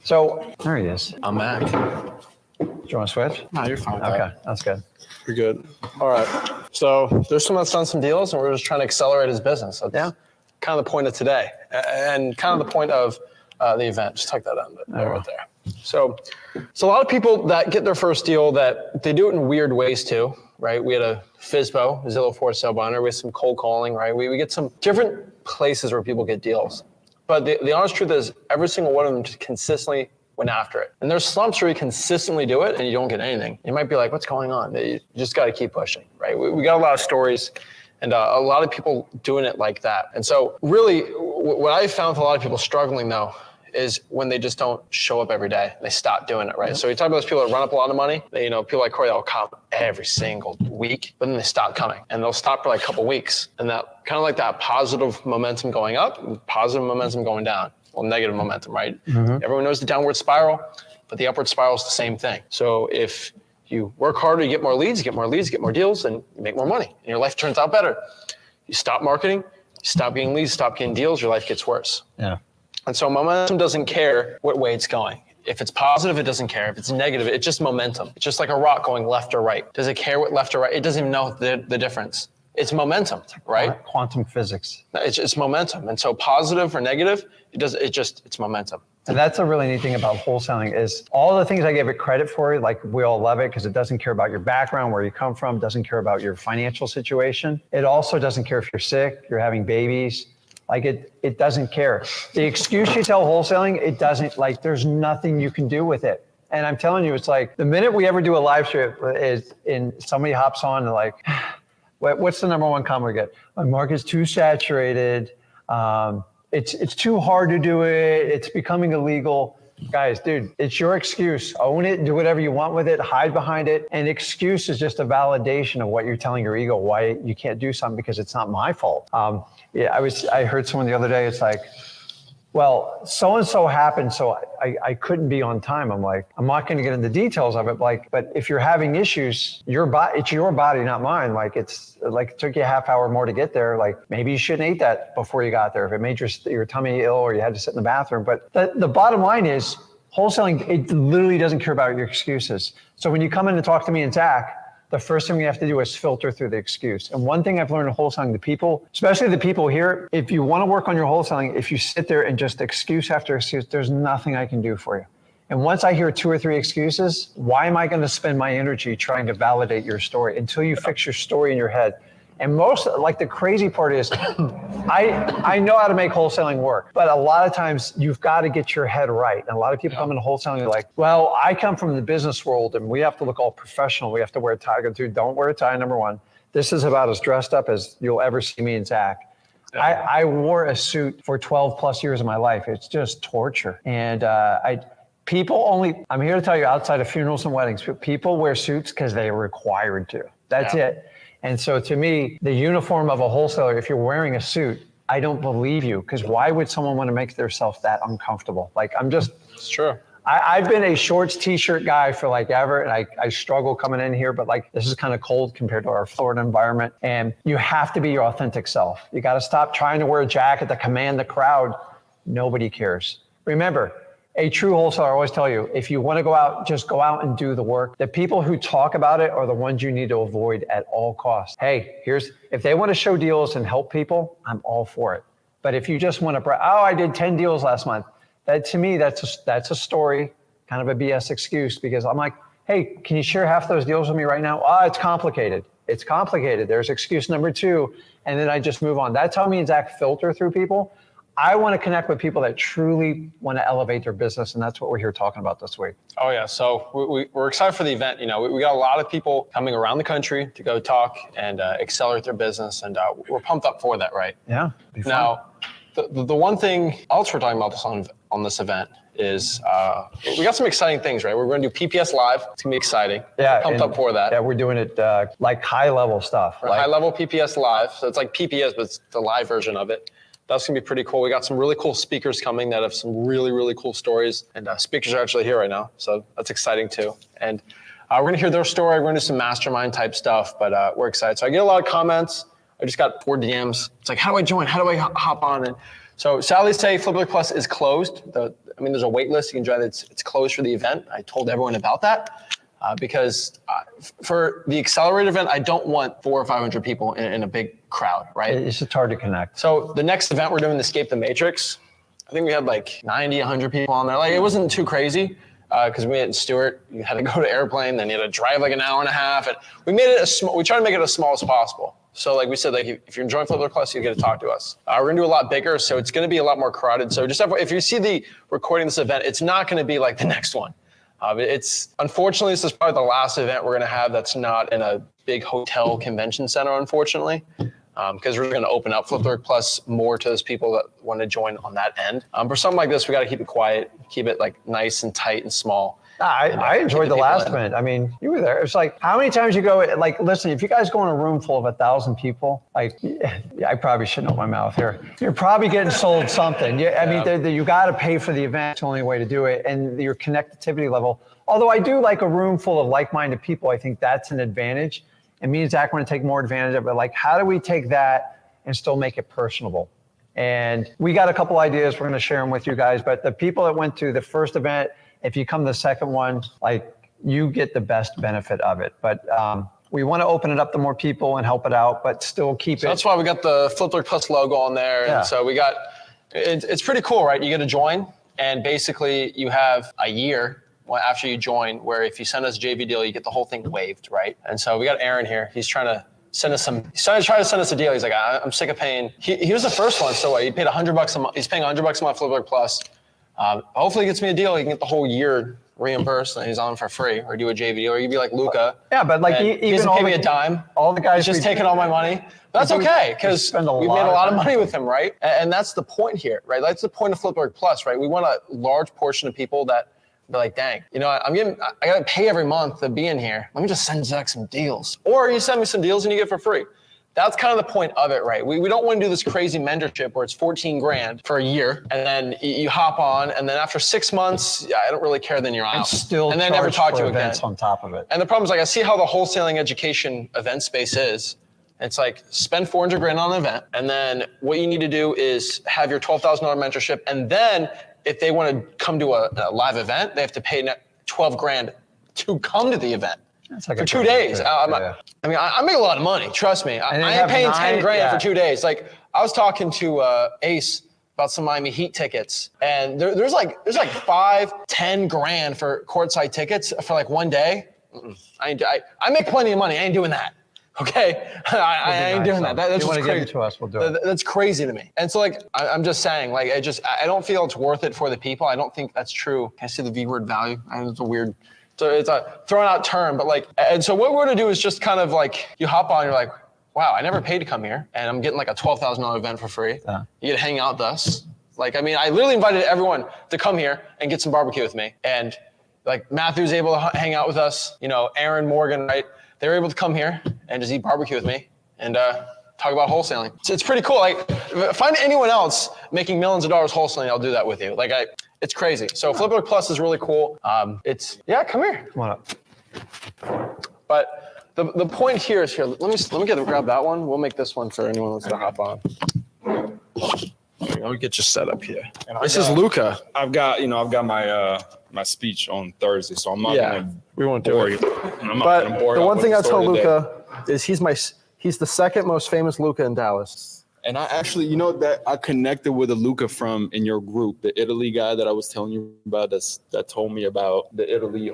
So there he is. I'm Mac. Do you want to switch? No, you're fine. Okay, that's good. You're good. All right. So there's someone that's done some deals, and we're just trying to accelerate his business. That's kind of the point of today, and kind of the point of the event. Just tuck that on right there. So a lot of people that get their first deal, that they do it in weird ways too, right? We had a FSBO, Zillow for sale by owner. We had some cold calling, right? We get some different places where people get deals. But the honest truth is, every single one of them just consistently went after it. And there's slumps where you consistently do it and you don't get anything. You might be like, what's going on? You just got to keep pushing, right? We got a lot of stories and a lot of people doing it like that. And so really what I found with a lot of people struggling though is when they just don't show up every day. They stop doing it, right? So you talk about those people that run up a lot of money. They, people like Corey that will come every single week, but then they stop coming, and they'll stop for like a couple weeks, and that kind of like that positive momentum going up, and positive momentum going down. Well, negative momentum, right? Everyone knows the downward spiral, but the upward spiral is the same thing. So if you work harder, you get more leads, you get more leads, you get more deals, and you make more money, and your life turns out better. You stop marketing, you stop getting leads, stop getting deals, your life gets worse. Yeah. And so momentum doesn't care what way it's going. If it's positive, it doesn't care. If it's negative, it's just momentum. It's just like a rock going left or right. Does it care what left or right? It doesn't even know the difference. It's momentum, right? Quantum physics. It's momentum. And so positive or negative, it's momentum. And that's a really neat thing about wholesaling is all the things I give it credit for, like we all love it because it doesn't care about your background, where you come from, doesn't care about your financial situation. It also doesn't care if you're sick, you're having babies. Like it doesn't care. The excuse you tell wholesaling, it doesn't, like there's nothing you can do with it. And I'm telling you, it's like the minute we ever do a live stream is somebody hops on and like, what's the number one comment we get? My market's too saturated. It's too hard to do it. It's becoming illegal. Guys, dude, it's your excuse. Own it, do whatever you want with it, hide behind it. And excuse is just a validation of what you're telling your ego, why you can't do something because it's not my fault. I heard someone the other day, it's like, well, so-and-so happened, so I couldn't be on time. I'm like, I'm not gonna get into details of it, but if you're having issues, it's your body, not mine. Like it took you a half hour more to get there. Like maybe you shouldn't eat that before you got there. If it made your tummy ill or you had to sit in the bathroom. But the bottom line is wholesaling, it literally doesn't care about your excuses. So when you come in to talk to me and Zach, the first thing we have to do is filter through the excuse. And one thing I've learned in wholesaling, the people, especially the people here, if you want to work on your wholesaling, if you sit there and just excuse after excuse, there's nothing I can do for you. And once I hear 2 or 3 excuses, why am I going to spend my energy trying to validate your story until you fix your story in your head? And the crazy part is, I know how to make wholesaling work, but a lot of times you've got to get your head right. And a lot of people come into wholesaling and they're like, well, I come from the business world and we have to look all professional. We have to wear a tie. Dude, don't wear a tie, number one. This is about as dressed up as you'll ever see me and Zach. I wore a suit for 12 plus years of my life. It's just torture. And I'm here to tell you, outside of funerals and weddings, people wear suits because they're required to. That's it. And so to me, the uniform of a wholesaler, if you're wearing a suit, I don't believe you, because why would someone want to make themselves that uncomfortable? Like it's true. I've been a shorts t-shirt guy for like ever, and I struggle coming in here, but like this is kind of cold compared to our Florida environment. And you have to be your authentic self. You got to stop trying to wear a jacket to command the crowd. Nobody cares. Remember, a true wholesaler, I always tell you, if you want to go out, just go out and do the work. The people who talk about it are the ones you need to avoid at all costs. Hey, if they want to show deals and help people, I'm all for it. But if you just want to, I did 10 deals last month. That to me, that's a story, kind of a BS excuse, because I'm like, hey, can you share half those deals with me right now? It's complicated. It's complicated. There's excuse number 2. And then I just move on. That's how me and Zach filter through people. I want to connect with people that truly want to elevate their business, and that's what we're here talking about this week. Oh yeah, so we're excited for the event. We got a lot of people coming around the country to go talk and accelerate their business, and we're pumped up for that, right? Yeah. Now, the one thing else we're talking about this on this event is we got some exciting things, right? We're going to do PPS Live. It's going to be exciting. Yeah. Pumped up for that. Yeah, we're doing it like high-level stuff. High-level PPS Live. So it's like PPS, but it's the live version of it. That's going to be pretty cool. We got some really cool speakers coming that have some really, really cool stories. And speakers are actually here right now. So that's exciting too. And we're going to hear their story. We're going to do some mastermind type stuff, but we're excited. So I get a lot of comments. I just got 4 DMs. It's like, how do I join? How do I hop on? And so sadly say Flipbook Plus is closed. There's a wait list. You can join. It's closed for the event. I told everyone about that. Because for the accelerator event, I don't want 400 or 500 people in a big crowd, right? It's just hard to connect. So the next event we're doing, Escape the Matrix, I think we had like 90, 100 people on there. Like it wasn't too crazy because we had Stewart. You had to go to airplane, then you had to drive like an hour and a half, and we made it we tried to make it as small as possible. So like we said, like if you're enjoying Flipbook Plus, you get to talk to us. We're gonna do a lot bigger, so it's gonna be a lot more crowded. So just if you see the recording of this event, it's not gonna be like the next one. Unfortunately, this is probably the last event we're going to have that's not in a big hotel convention center, unfortunately. because we're going to open up Flipboard Plus more to those people that want to join on that end. For something like this, we got to keep it quiet, keep it like nice and tight and small. I enjoyed the last event. I mean, you were there. It's like, how many times you go, like, listen, if you guys go in a room full of 1,000 people, like, yeah, I probably shouldn't open my mouth here. You're probably getting sold something. I mean, you got to pay for the event. It's the only way to do it. And your connectivity level. Although I do like a room full of like-minded people, I think that's an advantage. And me and Zach want to take more advantage of it. Like, how do we take that and still make it personable? And we got a couple ideas. We're going to share them with you guys. But the people that went to the first event, if you come to the second one, like, you get the best benefit of it. But we want to open it up to more people and help it out, but still keep it. That's why we got the Flipboard Plus logo on there. Yeah. And so we got, it's pretty cool, right? You get to join, and basically you have a year after you join where if you send us a JV deal, you get the whole thing waived, right? And so we got Aaron here. He's trying to send us he's trying to send us a deal. He's like, I'm sick of paying. He was the first one. So he paid $100 a month. He's paying $100 a month Flipboard Plus. Hopefully he gets me a deal. He can get the whole year reimbursed and he's on for free, or do a JV deal, or you'd be like Luca. Yeah, but like he doesn't pay me a dime. All the guys he's just taking all my money. But that's okay, because we made a lot of money with him, right? And that's the point here, right? That's the point of Flipboard Plus, right? We want a large portion of people that be like, dang, you know, I got to pay every month to be in here. Let me just send Zach some deals. Or you send me some deals and you get it for free. That's kind of the point of it, right? We don't want to do this crazy mentorship where it's 14 grand for a year, and then you hop on, and then after 6 months, I don't really care, then you're out. And then never talk to you again. On top of it. And the problem is, like, I see how the wholesaling education event space is. It's like, spend 400 grand on an event, and then what you need to do is have your $12,000 mentorship, and then if they want to come to a live event, they have to pay 12 grand to come to the event. Like for 2 days. I mean, I make a lot of money. Trust me. I ain't paying 10 grand for 2 days. Like, I was talking to Ace about some Miami Heat tickets, and there's like 5-10 grand for courtside tickets for like 1 day. I make plenty of money. I ain't doing that. Okay, I ain't doing that. That's just crazy. Give it to us, we'll do it. That's crazy to me. And so, like, I'm just saying, like, I don't feel it's worth it for the people. I don't think that's true. Can I say the V word value? I know it's a weird. So it's a thrown out term, but like, and so what we're gonna do is just kind of like, you hop on, you're like, wow, I never paid to come here, and I'm getting like a $12,000 event for free. Yeah. You get to hang out with us. Like, I mean, I literally invited everyone to come here and get some barbecue with me. And like, Matthew's able to hang out with us, you know, Aaron, Morgan, right? They were able to come here and just eat barbecue with me and talk about wholesaling. So it's pretty cool. Like, find anyone else making millions of dollars wholesaling, I'll do that with you. Like, it's crazy. So Flipboard Plus is really cool. Come here. Come on up. But the point here is here. Let me grab that one. We'll make this one for anyone who wants to hop on. Let me get you set up here. This is Luca. I've got my speech on Thursday, so I'm not gonna we won't do bore it. you. I'm not But gonna bore the you one with thing the I tell story today. Luca is he's the second most famous Luca in Dallas. And I actually, that I connected with a Luca from in your group, the Italy guy that I was telling you about, that told me about the Italy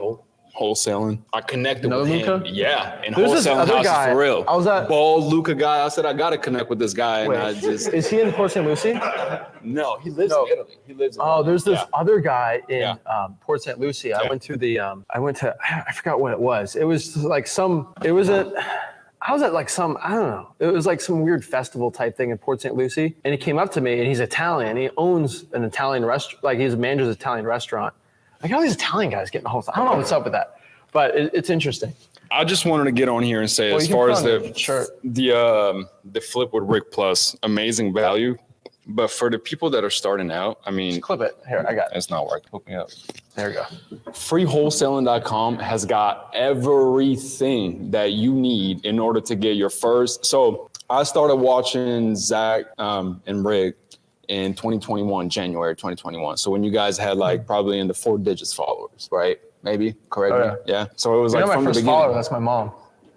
wholesaling. I connected with him. Luca? Yeah, and There's this wholesaling other houses guy. for real. I was at bald Luca guy. I said I gotta connect with this guy, and I just is he in Port St. Lucie? no, he lives in Italy. He lives in Italy. There's this other guy in Port St. Lucie. I went to I forgot what it was. It was like I was at like I don't know. It was like some weird festival type thing in Port St. Lucie. And he came up to me, and he's Italian. He owns an Italian restaurant. Like, he's a manager of an Italian restaurant. Like, all these Italian guys getting a whole. I don't know what's up with that, but it's interesting. I just wanted to get on here and say, as far as the Flip with Rick Plus, amazing value. But for the people that are starting out, I mean, just clip it. Here, I got it. It's not working. Hook me up. There we go. Freewholesaling.com has got everything that you need in order to get your first. So I started watching Zach and Rick in 2021, January 2021. So when you guys had like probably in the 4 digits followers, right? Maybe, correct me? Yeah. So it was like my from the first beginning. follower, that's my mom.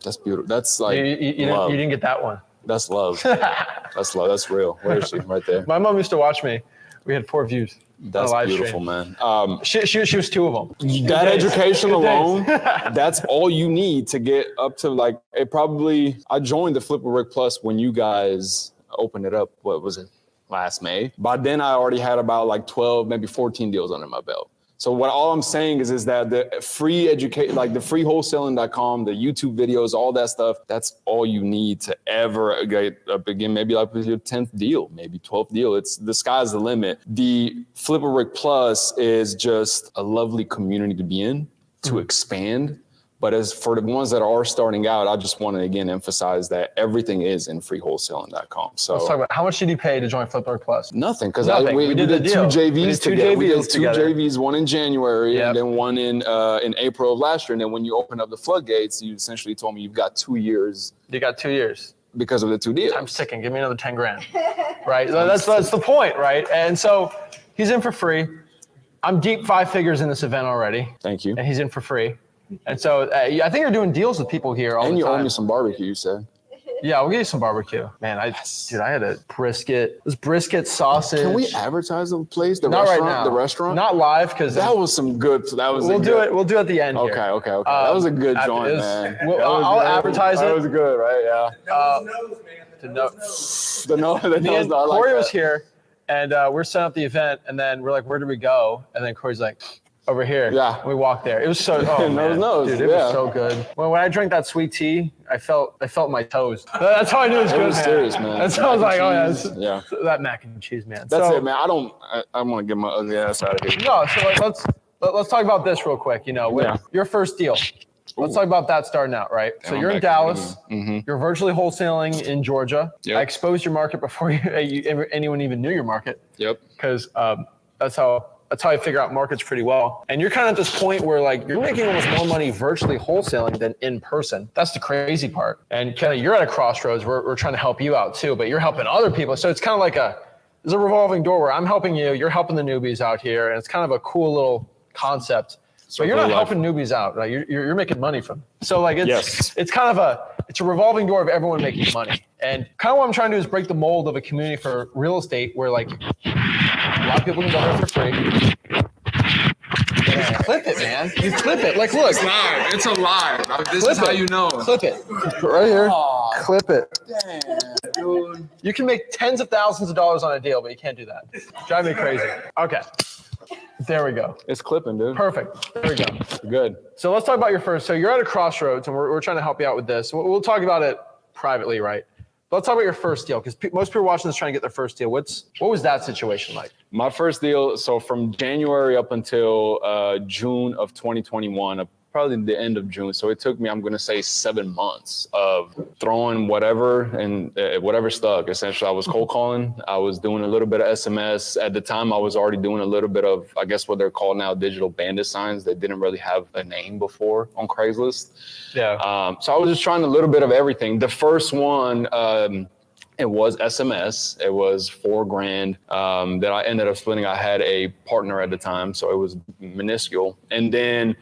That's beautiful. That's like You love. didn't get that one. That's love. That's love. That's real. Where is she? Right there. My mom used to watch me. We had 4 views. That's beautiful, man. She was 2 of them. That education alone, that's all you need to get up to like, I joined the Flip with Rick Plus when you guys opened it up. What was it? Last May. By then I already had about like 12, maybe 14 deals under my belt. So what all I'm saying is that the free educate, like the free wholesaling.com, the YouTube videos, all that stuff, that's all you need to ever get up again. Maybe like with your 10th deal, maybe 12th deal. It's the sky's the limit. The Flipper Rick Plus is just a lovely community to be in, to expand. But as for the ones that are starting out, I just want to again emphasize that everything is in freewholesaling.com. So Let's talk about how much did you pay to join Flipper Plus? nothing, because Nothing. we did the two deal. JVs We did two together. We did JVs two together. JVs, one in January Yep. and then one in April of last year. And then when you open up the floodgates, you essentially told me you've got 2 years You got 2 years. because of the two deals. I'm sick and give me another 10 grand. Right? That's the point, right? And so he's in for free. I'm deep 5 figures in this event already. Thank you. And he's in for free. And so I think you're doing deals with people here all And the you time. owe me some barbecue, you said. Yeah, we'll get you some barbecue. Man, I had a brisket. This brisket sausage. Can we advertise the place, the Not restaurant? right now. The restaurant? Not live because That was some good. That was. we'll a do good, it. We'll do it at the end. Here. Okay. That was a good after joint, this, man. I'll That was- advertise That it. was good, right? Yeah. To know. The Me nose, and I like Corey that. was here, and we're setting up the event, and then we're like, "Where do we go?" And then Corey's like, "Over here." Yeah. And we walked there. It was so. Oh, man. Nose, Dude, it yeah. was so good. When I drank that sweet tea, I felt my toes. That's how I knew it was good. was man. serious, man. That's how I was like, Mac "Oh and cheese, yeah, yeah. that mac and cheese, man." That's so, it, man. I want to get my ugly ass out of here. No, so like, let's talk about this real quick. You know, with Yeah. your first deal. Let's talk about that starting out, right? So I'm you're in back. Dallas. Mhm. You're virtually wholesaling in Georgia. Yep. I exposed your market before anyone even knew your market, Yep. because that's how I figure out markets pretty well. And you're kind of at this point where like you're making almost more money virtually wholesaling than in person. That's the crazy part. And kind of you're at a crossroads. We're trying to help you out too, but you're helping other people. So it's kind of like there's a revolving door where I'm helping you, you're helping the newbies out here, and it's kind of a cool little concept. But you're not helping newbies out, right? You're making money from it. So like it's kind of a revolving door of everyone making money. And kind of what I'm trying to do is break the mold of a community for real estate where like a lot of people can go there for free. Just clip it, man. You clip it. Like, look. It's live. It's alive. This Clip is how it. you know. Clip it. Right here. Clip it. Damn, dude. You can make tens of thousands of dollars on a deal, but you can't do that. Drive me crazy. Okay. There we go. It's clipping, dude. Perfect. There we go. Good. So let's talk about your first. So you're at a crossroads, and we're trying to help you out with this. We'll talk about it privately, right? But let's talk about your first deal, because most people watching this trying to get their first deal. What was that situation like? My first deal, so from January up until June of 2021, probably the end of June. So it took me, I'm going to say 7 months of throwing whatever and whatever stuck. Essentially, I was cold calling. I was doing a little bit of SMS. At the time, I was already doing a little bit of, I guess what they're called now, digital bandit signs. They didn't really have a name before on Craigslist. Yeah. So I was just trying a little bit of everything. The first one, it was SMS. It was $4,000 that I ended up splitting. I had a partner at the time, so it was minuscule. And then,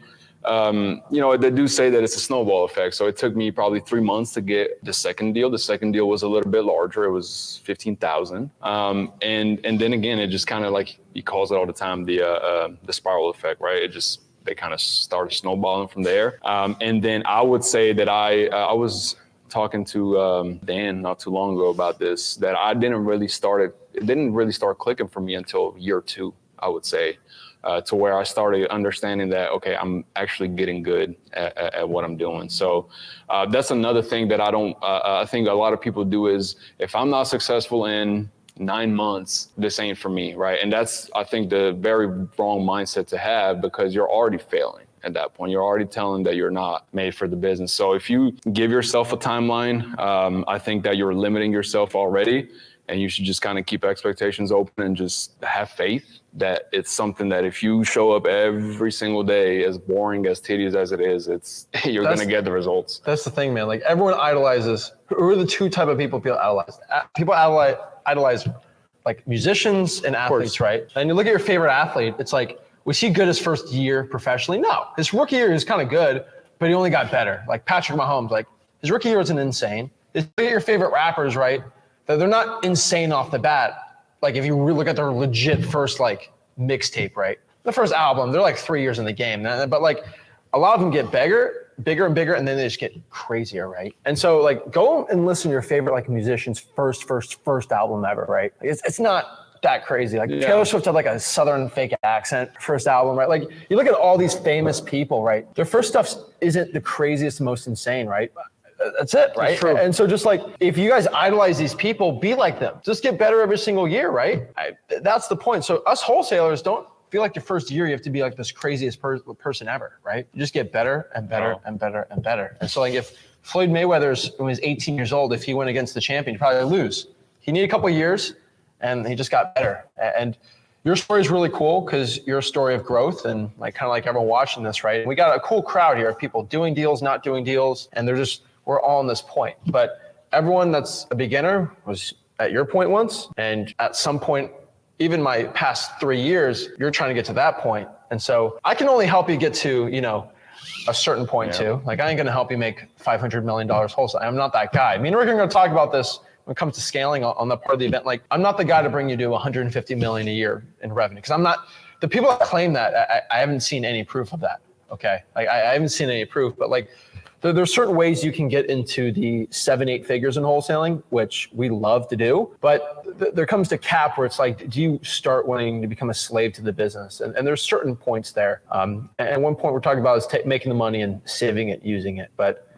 they do say that it's a snowball effect. So it took me probably 3 months to get the second deal. The second deal was a little bit larger. It was $15,000. And then again, it just kind of like he calls it all the time, the spiral effect, right? They kind of started snowballing from there. And then I would say that I was talking to Dan not too long ago about this, that it didn't really start clicking for me until year 2, I would say, to where I started understanding that, okay, I'm actually getting good at what I'm doing. So that's another thing that I think a lot of people do is, if I'm not successful in 9 months, this ain't for me, right? And that's, I think, the very wrong mindset to have, because you're already failing. At that point, you're already telling that you're not made for the business. So if you give yourself a timeline, I think that you're limiting yourself already, and you should just kind of keep expectations open and just have faith that it's something that if you show up every single day, as boring, as tedious as it is, you're going to get the results. That's the thing, man. Like, everyone idolizes. Who are the two type of people idolize? People idolize like musicians and athletes, right? And you look at your favorite athlete, it's like, was he good his first year professionally? No. His rookie year was kind of good, but he only got better. Like Patrick Mahomes, like his rookie year wasn't insane. Look at your favorite rappers, right? They're not insane off the bat. Like if you look at their legit first like mixtape, right? The first album, they're like 3 years in the game. But like a lot of them get bigger and bigger, and then they just get crazier, right? And so like go and listen to your favorite like musician's first album ever, right? It's not that crazy. Like Taylor Swift had like a Southern fake accent first album, right? Like you look at all these famous people, right? Their first stuff isn't the craziest, most insane, right? That's it, right? And so just like, if you guys idolize these people, be like them. Just get better every single year, right? That's the point. So us wholesalers don't feel like your first year you have to be like this craziest person ever, right? You just get better and better and better and better. And so like if Floyd Mayweather's when he was 18 years old, if he went against the champion, he'd probably lose. He needed a couple of years and he just got better. And your story is really cool because you're a story of growth and like kind of like everyone watching this, right? We got a cool crowd here of people doing deals, not doing deals, and we're all on this point. But everyone that's a beginner was at your point once, and at some point, even my past 3 years, you're trying to get to that point. And so I can only help you get to, a certain point too. Like I ain't gonna help you make $500 million wholesale. I'm not that guy. Me and Rick are gonna talk about this when it comes to scaling on the part of the event. Like I'm not the guy to bring you to 150 million a year in revenue. Cause I'm not, the people that claim that, I haven't seen any proof of that. Okay. Like I haven't seen any proof, but like, there's certain ways you can get into the 7-8 figures in wholesaling, which we love to do. But there comes to cap where it's like, do you start wanting to become a slave to the business? And there's certain points there. And one point we're talking about is making the money and saving it, using it. But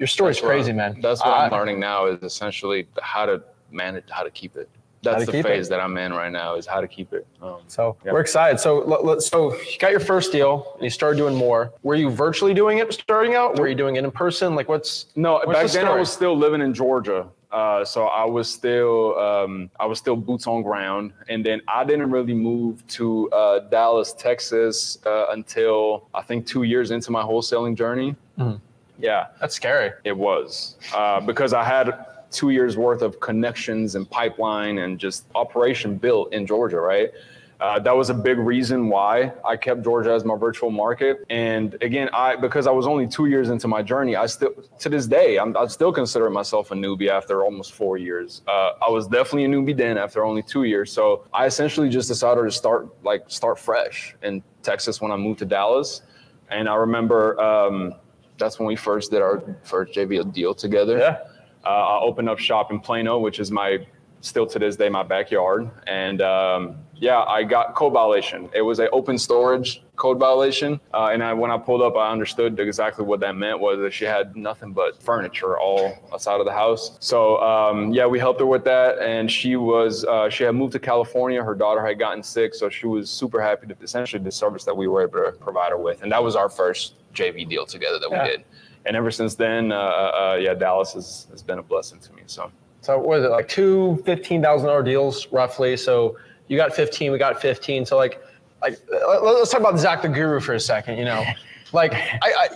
your story's crazy, man. That's what I'm learning now is essentially how to manage, how to keep it. That's the phase that I'm in right now is how to keep it. We're excited. So you got your first deal and you started doing more. Were you virtually doing it starting out? Were you doing it in person? Like what's back then I was still living in Georgia. So I was still boots on ground. And then I didn't really move to Dallas, Texas until I think 2 years into my wholesaling journey. Mm-hmm. Yeah. That's scary. It was because I had 2 years worth of connections and pipeline and just operation built in Georgia, right? That was a big reason why I kept Georgia as my virtual market. And again, because I was only 2 years into my journey, I still, to this day, I still consider myself a newbie after almost 4 years. I was definitely a newbie then after only 2 years. So I essentially just decided to start fresh in Texas when I moved to Dallas. And I remember that's when we first did our first JV deal together. Yeah. I opened up shop in Plano, which is still to this day, my backyard. And I got code violation. It was an open storage code violation. And when I pulled up, I understood exactly what that meant was that she had nothing but furniture all outside of the house. So we helped her with that. And she had moved to California. Her daughter had gotten sick. So she was super happy to essentially the service that we were able to provide her with. And that was our first JV deal together that we did. And ever since then, Dallas has been a blessing to me. So what is it, like two $15,000 deals roughly? So you got 15, we got 15. So like let's talk about Zach the Guru for a second. Like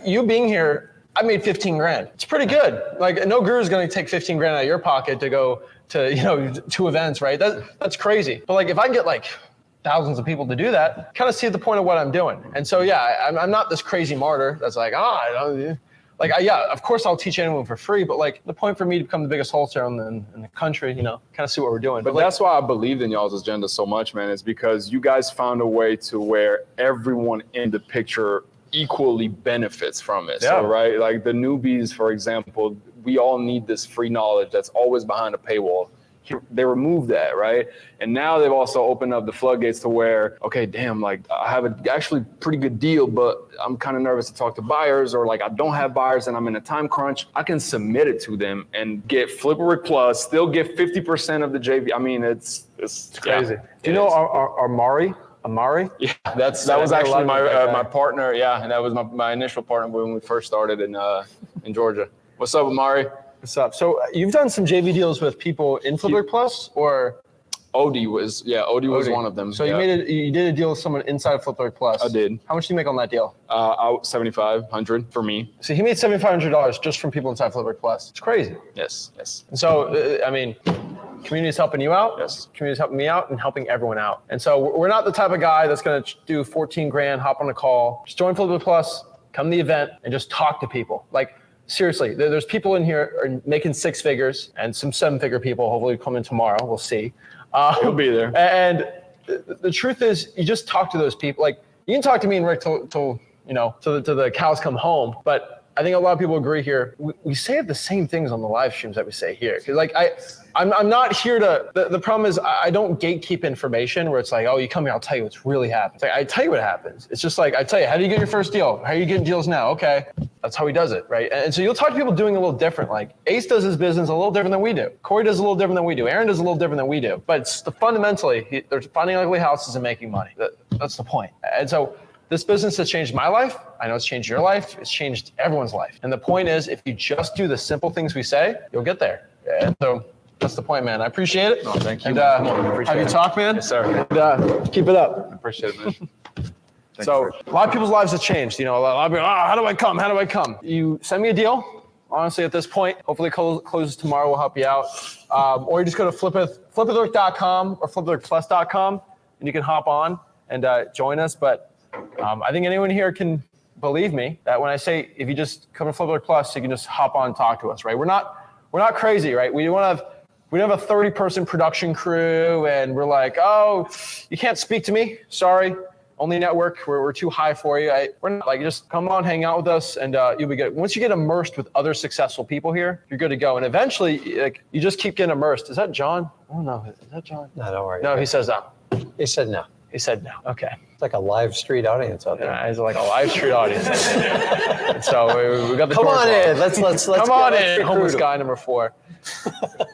you being here, I made 15 grand. It's pretty good. Like no guru is going to take 15 grand out of your pocket to go to 2 events, right? That's crazy. But like if I can get like thousands of people to do that, kind of see the point of what I'm doing. And so I'm not this crazy martyr that's like I don't. Of course I'll teach anyone for free, but like the point for me to become the biggest wholesaler in the country, kind of see what we're doing. But that's why I believed in y'all's agenda so much, man, is because you guys found a way to where everyone in the picture equally benefits from it. Yeah. So, right, like the newbies, for example, we all need this free knowledge that's always behind a paywall. They removed that, right? And now they've also opened up the floodgates to where, okay, damn, like I have actually pretty good deal, but I'm kind of nervous to talk to buyers, or like I don't have buyers and I'm in a time crunch. I can submit it to them and get Flipper Plus, still get 50% of the JV. I mean, it's crazy. Do you know Amari? Yeah, that was actually my partner. Yeah, and that was my initial partner when we first started in Georgia. What's up, Amari? What's up? So you've done some JV deals with people in Flipper Plus, or Odie was one of them. So you did a deal with someone inside Flipper Plus. I did. How much did you make on that deal? $7,500 for me. So he made $7,500 just from people inside Flipper Plus. It's crazy. Yes. And so community's helping you out. Yes. Community's helping me out and helping everyone out. And so we're not the type of guy that's going to do 14 grand, hop on a call, just join Flipper Plus, come to the event, and just talk to people. Like. Seriously, there's people in here are making 6 figures and some 7-figure people hopefully come in tomorrow. We'll see. He'll be there. And the truth is, you just talk to those people. Like you can talk to me and Rick till the cows come home, but I think a lot of people agree here. We say the same things on the live streams that we say here. Because like I'm not here to. The problem is I don't gatekeep information where it's like, oh, you come here, I'll tell you what's really happened. Like, I tell you what happens. It's just like I tell you, how do you get your first deal? How are you getting deals now? Okay, that's how he does it, right? And so you'll talk to people doing a little different. Like Ace does his business a little different than we do. Corey does a little different than we do. Aaron does a little different than we do. But it's fundamentally, they're finding ugly houses and making money. That's the point. And so this business has changed my life. I know it's changed your life. It's changed everyone's life. And the point is, if you just do the simple things we say, you'll get there. And so that's the point, man. I appreciate it. No, thank you. And Appreciate have you it. talk, man? Yes, sir. And keep it up. I appreciate it, man. So a lot of people's lives have changed. You know, a lot of people, how do I come? How do I come? You send me a deal. Honestly, at this point, hopefully closes tomorrow. We'll help you out. Or you just go to flipitwork.com or flipitworkplus.com and you can hop on and join us. But I think anyone here can believe me that when I say if you just come to FlipItWork Plus, you can just hop on and talk to us, right? We're not crazy, right? We don't have a 30-person production crew and we're like, oh, you can't speak to me. Sorry. Only network. We're too high for you. We're not like, just come on, hang out with us, and you'll be good. Once you get immersed with other successful people here, you're good to go. And eventually, like, you just keep getting immersed. Is that John? Oh no, is that John? No, don't worry. No, he says no. He said no. He said no. Okay. It's like a live street audience out there. Yeah, it's like a live street audience. So we got the Come doors on locked. in. Let's Come on in, recruit homeless him. guy number 4.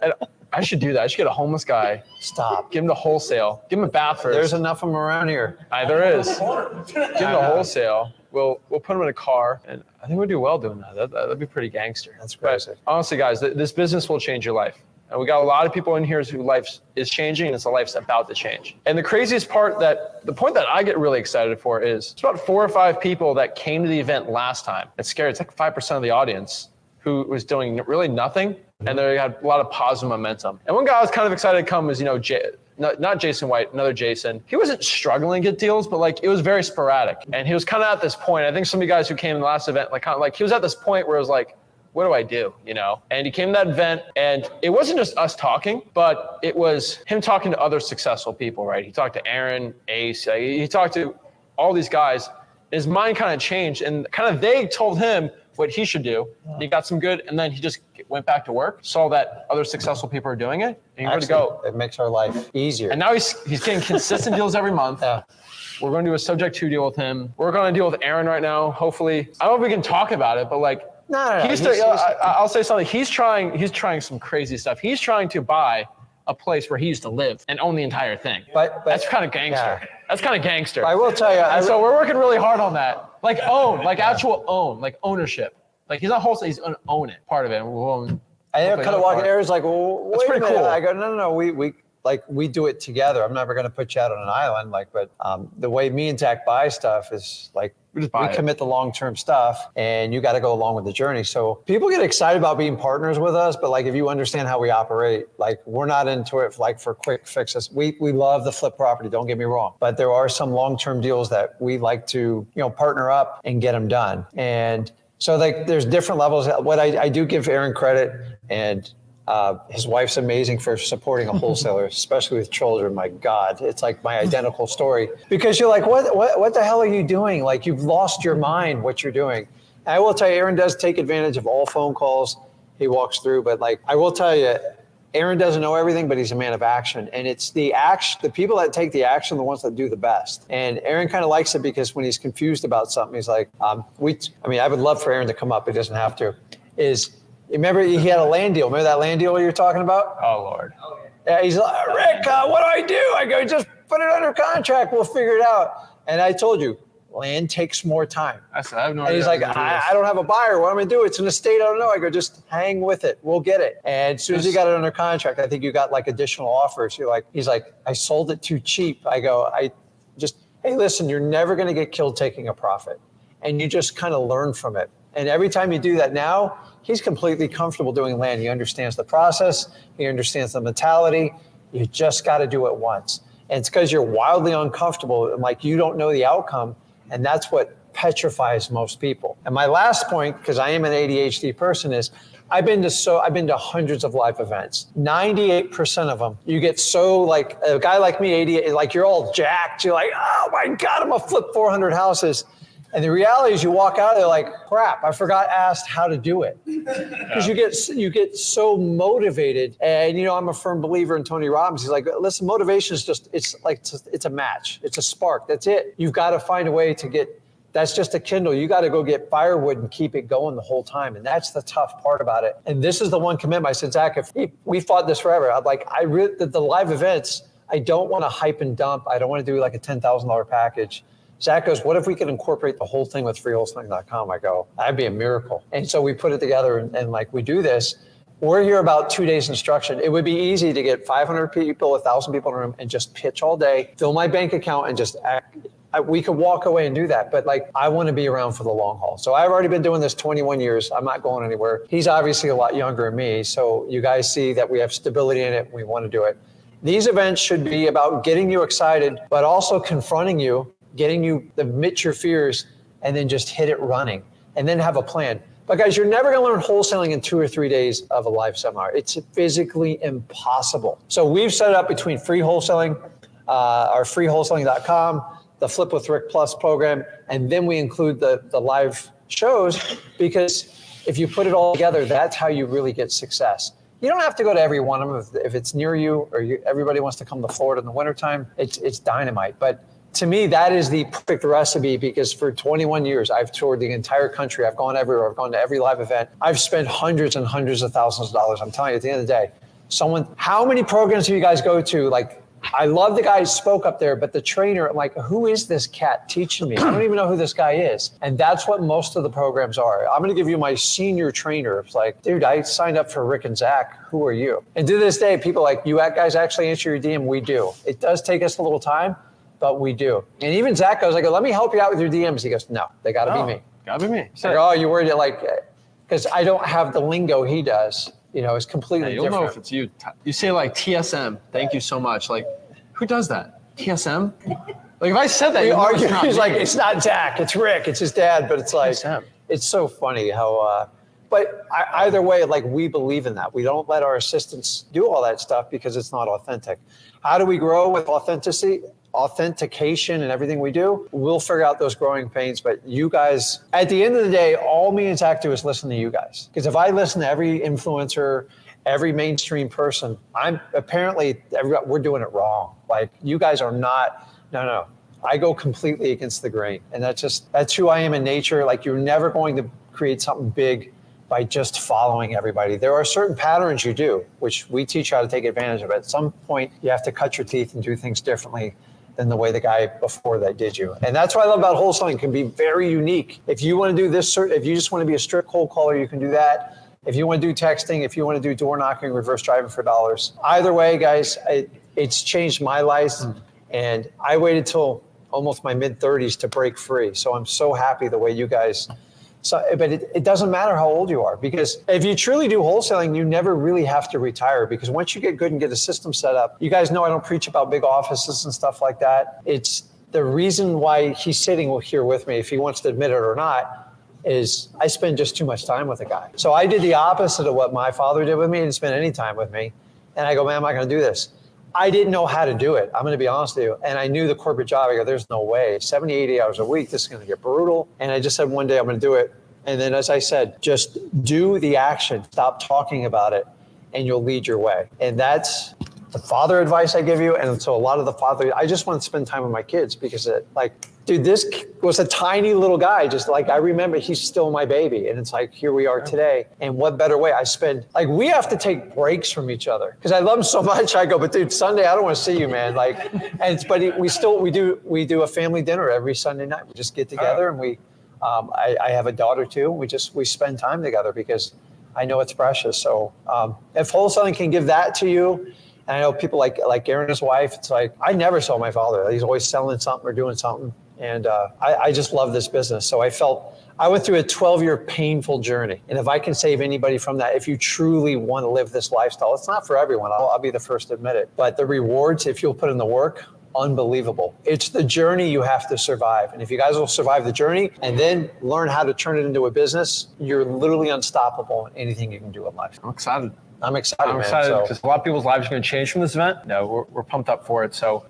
And I should do that. I should get a homeless guy. Stop. Give him the wholesale. Give him a bath first. There's enough of them around here. There is. Give him the wholesale. We'll put him in a car, and I think we'll do well doing that. That'd be pretty gangster. That's crazy. But honestly, guys, this business will change your life. And we got a lot of people in here whose life is changing, and it's a life's about to change. And the craziest part the point that I get really excited for is it's about 4 or 5 people that came to the event last time. It's scary. It's like 5% of the audience who was doing really nothing, and they had a lot of positive momentum. And one guy I was kind of excited to come was, not Jason White, another Jason. He wasn't struggling to get deals, but like it was very sporadic. And he was kind of at this point. I think some of you guys who came in the last event, he was at this point where it was like, what do I do? And he came to that event, and it wasn't just us talking, but it was him talking to other successful people, right? He talked to Aaron, Ace, he talked to all these guys. His mind kind of changed, and kind of they told him what he should do. He got some good, and then he just went back to work, saw that other successful people are doing it, and he good to go. It makes our life easier. And now he's getting consistent deals every month. Yeah. We're going to do a subject 2 deal with him. We're going to deal with Aaron right now. Hopefully, I don't know if we can talk about it, but like, No. I'll say something. He's trying some crazy stuff. He's trying to buy a place where he used to live and own the entire thing. But that's kind of gangster. yeah. That's kind of gangster. I will tell you. And so we're working really hard on that. Like actual own, like ownership. Like he's not wholesale, he's gonna own it, part of it. And we'll own. I end up kind of walking there. It's like, well, wait a pretty minute. cool. I go, no. We do it together. I'm never going to put you out on an island. But the way me and Zach buy stuff is like we commit the long-term stuff, and you got to go along with the journey. So people get excited about being partners with us, but like if you understand how we operate, like we're not into it like for quick fixes. We love the flip property. Don't get me wrong, but there are some long-term deals that we like to partner up and get them done. And so like there's different levels. What I do give Aaron credit, and his wife's amazing for supporting a wholesaler, especially with children. My God, it's like my identical story, because you're like, what the hell are you doing? Like you've lost your mind, what you're doing. And I will tell you, Aaron does take advantage of all phone calls he walks through, but like, I will tell you, Aaron doesn't know everything, but he's a man of action. And it's the people that take the action, the ones that do the best. And Aaron kind of likes it because when he's confused about something, he's like, I would love for Aaron to come up. He doesn't have to. Remember, he had a land deal. Remember that land deal you're talking about? Oh, Lord. Yeah, he's like, Rick, what do I do? I go, just put it under contract. We'll figure it out. And I told you, land takes more time. I have no idea. And he's like, I don't have a buyer. What am I going to do? It's an estate. I don't know. I go, just hang with it. We'll get it. And as soon as you got it under contract, I think you got like additional offers. He's like, I sold it too cheap. I go, hey, listen, you're never going to get killed taking a profit. And you just kind of learn from it. And every time you do that now, he's completely comfortable doing land. He understands the process. He understands the mentality. You just got to do it once. And it's because you're wildly uncomfortable and like you don't know the outcome. And that's what petrifies most people. And my last point, because I am an ADHD person, is I've been to hundreds of live events. 98% of them, you get so like a guy like me, like you're all jacked. You're like, oh my God, I'm gonna flip 400 houses. And the reality is you walk out there like, crap, I forgot asked how to do it. Because you get so motivated. And, I'm a firm believer in Tony Robbins. He's like, listen, motivation is just, it's a match. It's a spark. That's it. You've got to find a way to get, that's just a Kindle. You got to go get firewood and keep it going the whole time. And that's the tough part about it. And this is the one commitment. I said, Zach, if we fought this forever. I'm like, the live events, I don't want to hype and dump. I don't want to do like a $10,000 package. Zach goes, what if we could incorporate the whole thing with freewholesaling.com? I go, that'd be a miracle. And so we put it together and like we do this. We're here about 2 days instruction. It would be easy to get 500 people, 1,000 people in a room and just pitch all day, fill my bank account and just act. We could walk away and do that. But like, I want to be around for the long haul. So I've already been doing this 21 years. I'm not going anywhere. He's obviously a lot younger than me. So you guys see that we have stability in it. And we want to do it. These events should be about getting you excited, but also confronting you, getting you to admit your fears, and then just hit it running, and then have a plan. But guys, you're never going to learn wholesaling in 2 or 3 days of a live seminar. It's physically impossible. So we've set it up between free wholesaling, our freewholesaling.com, the Flip with Rick Plus program, and then we include the live shows, because if you put it all together, that's how you really get success. You don't have to go to every one of them. If it's near you, or everybody wants to come to Florida in the wintertime, it's dynamite. But to me, that is the perfect recipe, because for 21 years, I've toured the entire country. I've gone everywhere. I've gone to every live event. I've spent hundreds and hundreds of thousands of dollars. I'm telling you, at the end of the day, how many programs do you guys go to? Like, I love the guy who spoke up there, but the trainer, I'm like, who is this cat teaching me? I don't even know who this guy is. And that's what most of the programs are. I'm going to give you my senior trainer. It's like, dude, I signed up for Rick and Zach. Who are you? And to this day, people are like, you guys actually answer your DM? We do. It does take us a little time, but we do. And even Zach goes, I go, let me help you out with your DMs. He goes, no, they got to be me. Got to be me. So, oh, you worried? Like, because I don't have the lingo he does. It's completely you'll different. know if it's you. You say like TSM, thank you so much. Like, who does that? TSM? Like, if I said that, We you know argue. it's not He's me. like, it's not Zach, it's Rick, it's his dad. But it's like, TSM. it's so funny how, but either way, like, we believe in that. We don't let our assistants do all that stuff because it's not authentic. How do we grow with authentication and everything we do? We'll figure out those growing pains. But you guys, at the end of the day, all me and Zach do is listen to you guys. Because if I listen to every influencer, every mainstream person, we're doing it wrong. Like, you guys are not, no. I go completely against the grain. And that's who I am in nature. Like, you're never going to create something big by just following everybody. There are certain patterns you do, which we teach you how to take advantage of. At some point, you have to cut your teeth and do things differently than the way the guy before that did you. And that's what I love about wholesaling. It can be very unique. If you want to do this, if you just want to be a strict cold caller, you can do that. If you want to do texting, if you want to do door knocking, reverse driving for dollars. Either way, guys, it's changed my life. And I waited till almost my mid-30s to break free. So I'm so happy the way you guys. So, but it doesn't matter how old you are, because if you truly do wholesaling, you never really have to retire, because once you get good and get a system set up, you guys know I don't preach about big offices and stuff like that. It's the reason why he's sitting here with me, if he wants to admit it or not, is I spend just too much time with the guy. So I did the opposite of what my father did with me. He didn't spend any time with me. And I go, man, I'm not going to do this. I didn't know how to do it. I'm going to be honest with you. And I knew the corporate job. I go, there's no way. 70, 80 hours a week, this is going to get brutal. And I just said, one day I'm going to do it. And then, as I said, just do the action. Stop talking about it, and you'll lead your way. And that's the father advice I give you. And so a lot of the father, I just want to spend time with my kids, because dude, this was a tiny little guy. Just like, I remember, he's still my baby. And it's like, here we are today. And what better way? We have to take breaks from each other, because I love him so much. I go, but dude, Sunday, I don't want to see you, man. But we do a family dinner every Sunday night. We just get together and I have a daughter too. We spend time together, because I know it's precious. So if wholesaling can give that to you, and I know people like Aaron, his wife, it's like, I never saw my father. He's always selling something or doing something. And I just love this business. So I went through a 12-year painful journey. And if I can save anybody from that, if you truly want to live this lifestyle, it's not for everyone. I'll be the first to admit it. But the rewards, if you'll put in the work, unbelievable. It's the journey you have to survive. And if you guys will survive the journey and then learn how to turn it into a business, you're literally unstoppable in anything you can do in life. I'm excited. I'm excited, I'm man. excited because a lot of people's lives are going to change from this event. No, we're pumped up for it. So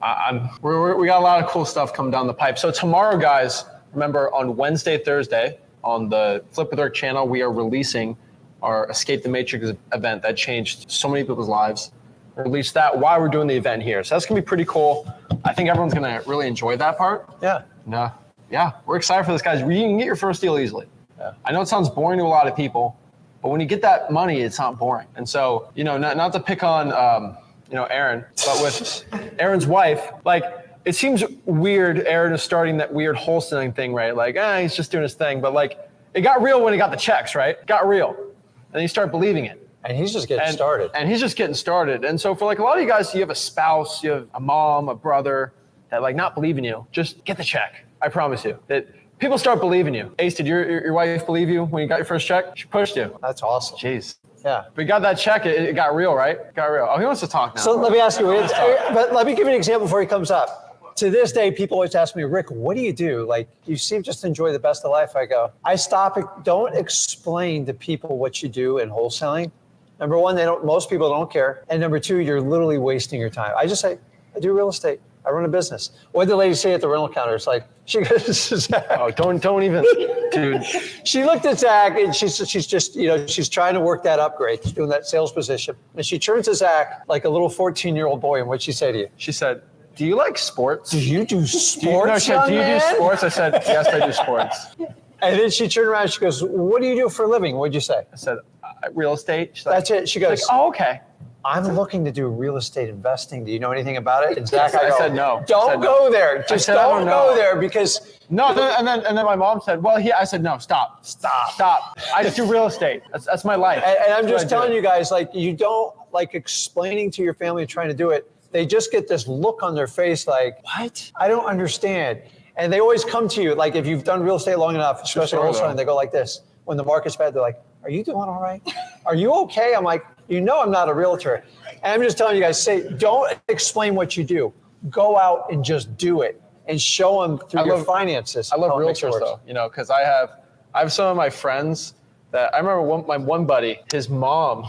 we got a lot of cool stuff coming down the pipe. So tomorrow, guys, Remember, on Wednesday, Thursday, on the Flip with Eric channel, we are releasing our Escape the Matrix event that changed so many people's lives. We released that while we're doing the event here. So that's going to be pretty cool. I think everyone's going to really enjoy that part. Yeah. And, yeah, we're excited for this, guys. You can get your first deal easily. Yeah. I know it sounds boring to a lot of people, but when you get that money, it's not boring. And so, not to pick on, Aaron, but with Aaron's wife, like, it seems weird Aaron is starting that weird wholesaling thing, right? Like, he's just doing his thing. But, like, it got real when he got the checks, right? It got real. And you start believing it. And he's just getting started. And he's just getting started. And so for, like, a lot of you guys, you have a spouse, you have a mom, a brother that, like, not believe in you. Just get the check. I promise you. That people start believing you. Ace, did your wife believe you when you got your first check? She pushed you. That's awesome. Jeez. Yeah. We got that check. It got real, right? It got real. Oh, he wants to talk now. So let me ask you, but let me give you an example before he comes up. To this day, people always ask me, Rick, what do you do? Like, you seem just to enjoy the best of life. I go, don't explain to people what you do in wholesaling. Number one, most people don't care. And number two, you're literally wasting your time. I just say, I do real estate. I run a business. What did the lady say at the rental counter? It's like, she goes, Zach. Oh, don't even, dude. She looked at Zach and she's just, she's trying to work that upgrade. She's doing that sales position. And she turns to Zach like a little 14-year-old boy. And what'd she say to you? She said, do you like sports? Do you do sports, do you do sports? I said, yes, I do sports. And then she turned around and she goes, what do you do for a living? What'd you say? I said, real estate. She's That's like, it. She goes, like, oh, okay. I'm looking to do real estate investing. Do you know anything about it? And Zach, I said no. Don't go there. Just don't go there because. No, and then my mom said, well, I said, no, stop. I just do real estate. That's my life. And I'm just telling you guys, like, you don't like explaining to your family trying to do it. They just get this look on their face like, what? I don't understand. And they always come to you, like if you've done real estate long enough, especially wholesaling, they go like this. When the market's bad, they're like, are you doing all right? Are you okay? I'm like, I'm not a realtor. And I'm just telling you guys, don't explain what you do. Go out and just do it and show them through your finances. I love realtors though, because I have some of my friends that I remember my one buddy, his mom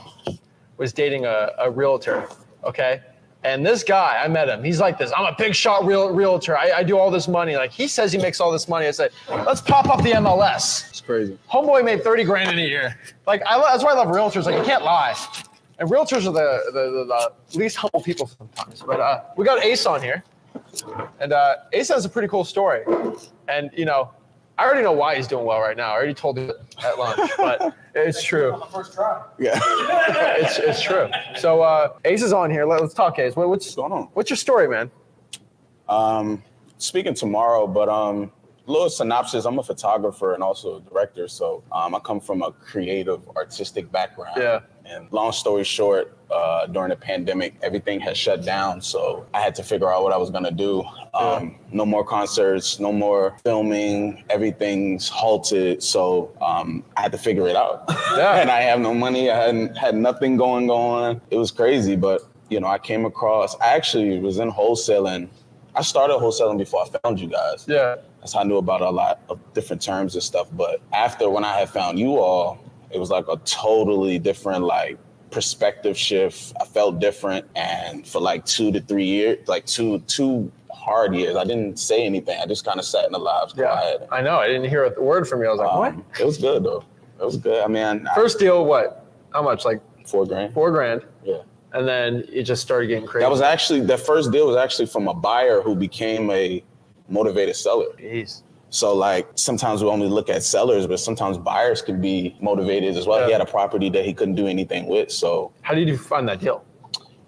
was dating a realtor, okay? And this guy, I met him. He's like this. I'm a big shot realtor. I do all this money. Like he says he makes all this money. I said, let's pop up the MLS. It's crazy. Homeboy made 30 grand in a year. Like that's why I love realtors. Like you can't lie. And realtors are the least humble people sometimes. But we got Ace on here, and Ace has a pretty cool story. And I already know why he's doing well right now. I already told you at lunch, but it's true. On the first try. Yeah. It's true. So Ace is on here. Let's talk, Ace. What's going on? What's your story, man? Speaking tomorrow, but little synopsis. I'm a photographer and also a director, so I come from a creative, artistic background. Yeah. And long story short, during the pandemic, everything had shut down, so I had to figure out what I was gonna do. No more concerts, no more filming. Everything's halted, so I had to figure it out. Yeah. And I have no money. I had nothing going on. It was crazy, but I came across. I actually was in wholesaling. I started wholesaling before I found you guys. Yeah. That's how I knew about a lot of different terms and stuff. But after when I had found you all, it was like a totally different perspective shift. I felt different. And for 2 to 3 years, two hard years, I didn't say anything. I just kind of sat in the lives. Yeah, I know. I didn't hear a word from you. I was like, what? It was good though. It was good. I mean, First deal, what? How much? Like $4,000. $4,000. Yeah. And then it just started getting crazy. The first deal was actually from a buyer who became a motivated seller. Jeez. So sometimes we only look at sellers, but sometimes buyers can be motivated as well. Yeah. He had a property that he couldn't do anything with. So how did you find that deal?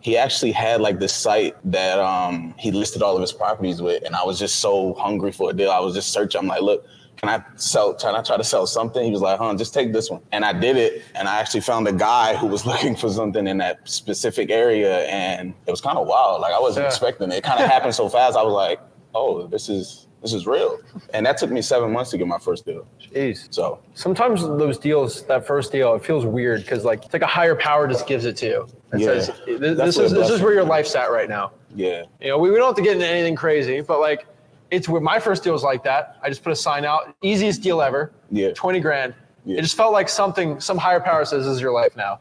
He actually had this site that he listed all of his properties with. And I was just so hungry for a deal. I was just searching. I'm like, look, can I try to sell something? He was like, just take this one. And I did it. And I actually found a guy who was looking for something in that specific area. And it was kind of wild. I wasn't expecting it. It kind of happened so fast. I was like, oh, this is real. And that took me 7 months to get my first deal. Jeez. So sometimes those deals, that first deal, it feels weird because it's like a higher power just gives it to you. It says, this is where your life's at right now. Yeah. We don't have to get into anything crazy, but it's where my first deal was like that. I just put a sign out, easiest deal ever. Yeah. 20 grand. Yeah. It just felt like some higher power says this is your life now.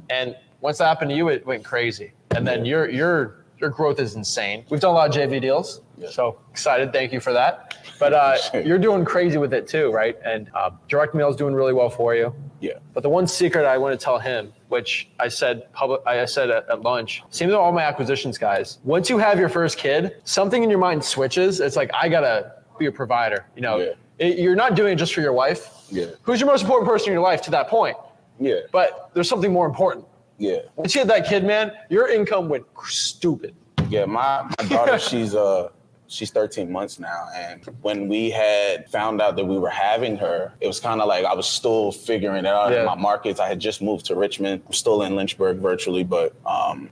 And once that happened to you, it went crazy. And then your growth is insane. We've done a lot of JV deals. So excited. Thank you for that. But you're doing crazy with it too, right? And direct mail is doing really well for you. Yeah. But the one secret I want to tell him, which I said at lunch, same with all my acquisitions guys. Once you have your first kid, something in your mind switches. It's like, I gotta be a provider. You know, you're not doing it just for your wife. Yeah. Who's your most important person in your life to that point? Yeah. But there's something more important. Yeah. Once you had that kid, man, your income went stupid. Yeah, my daughter, she's 13 months now. And when we had found out that we were having her, it was kind of like I was still figuring it out in my markets. I had just moved to Richmond. I'm still in Lynchburg virtually, but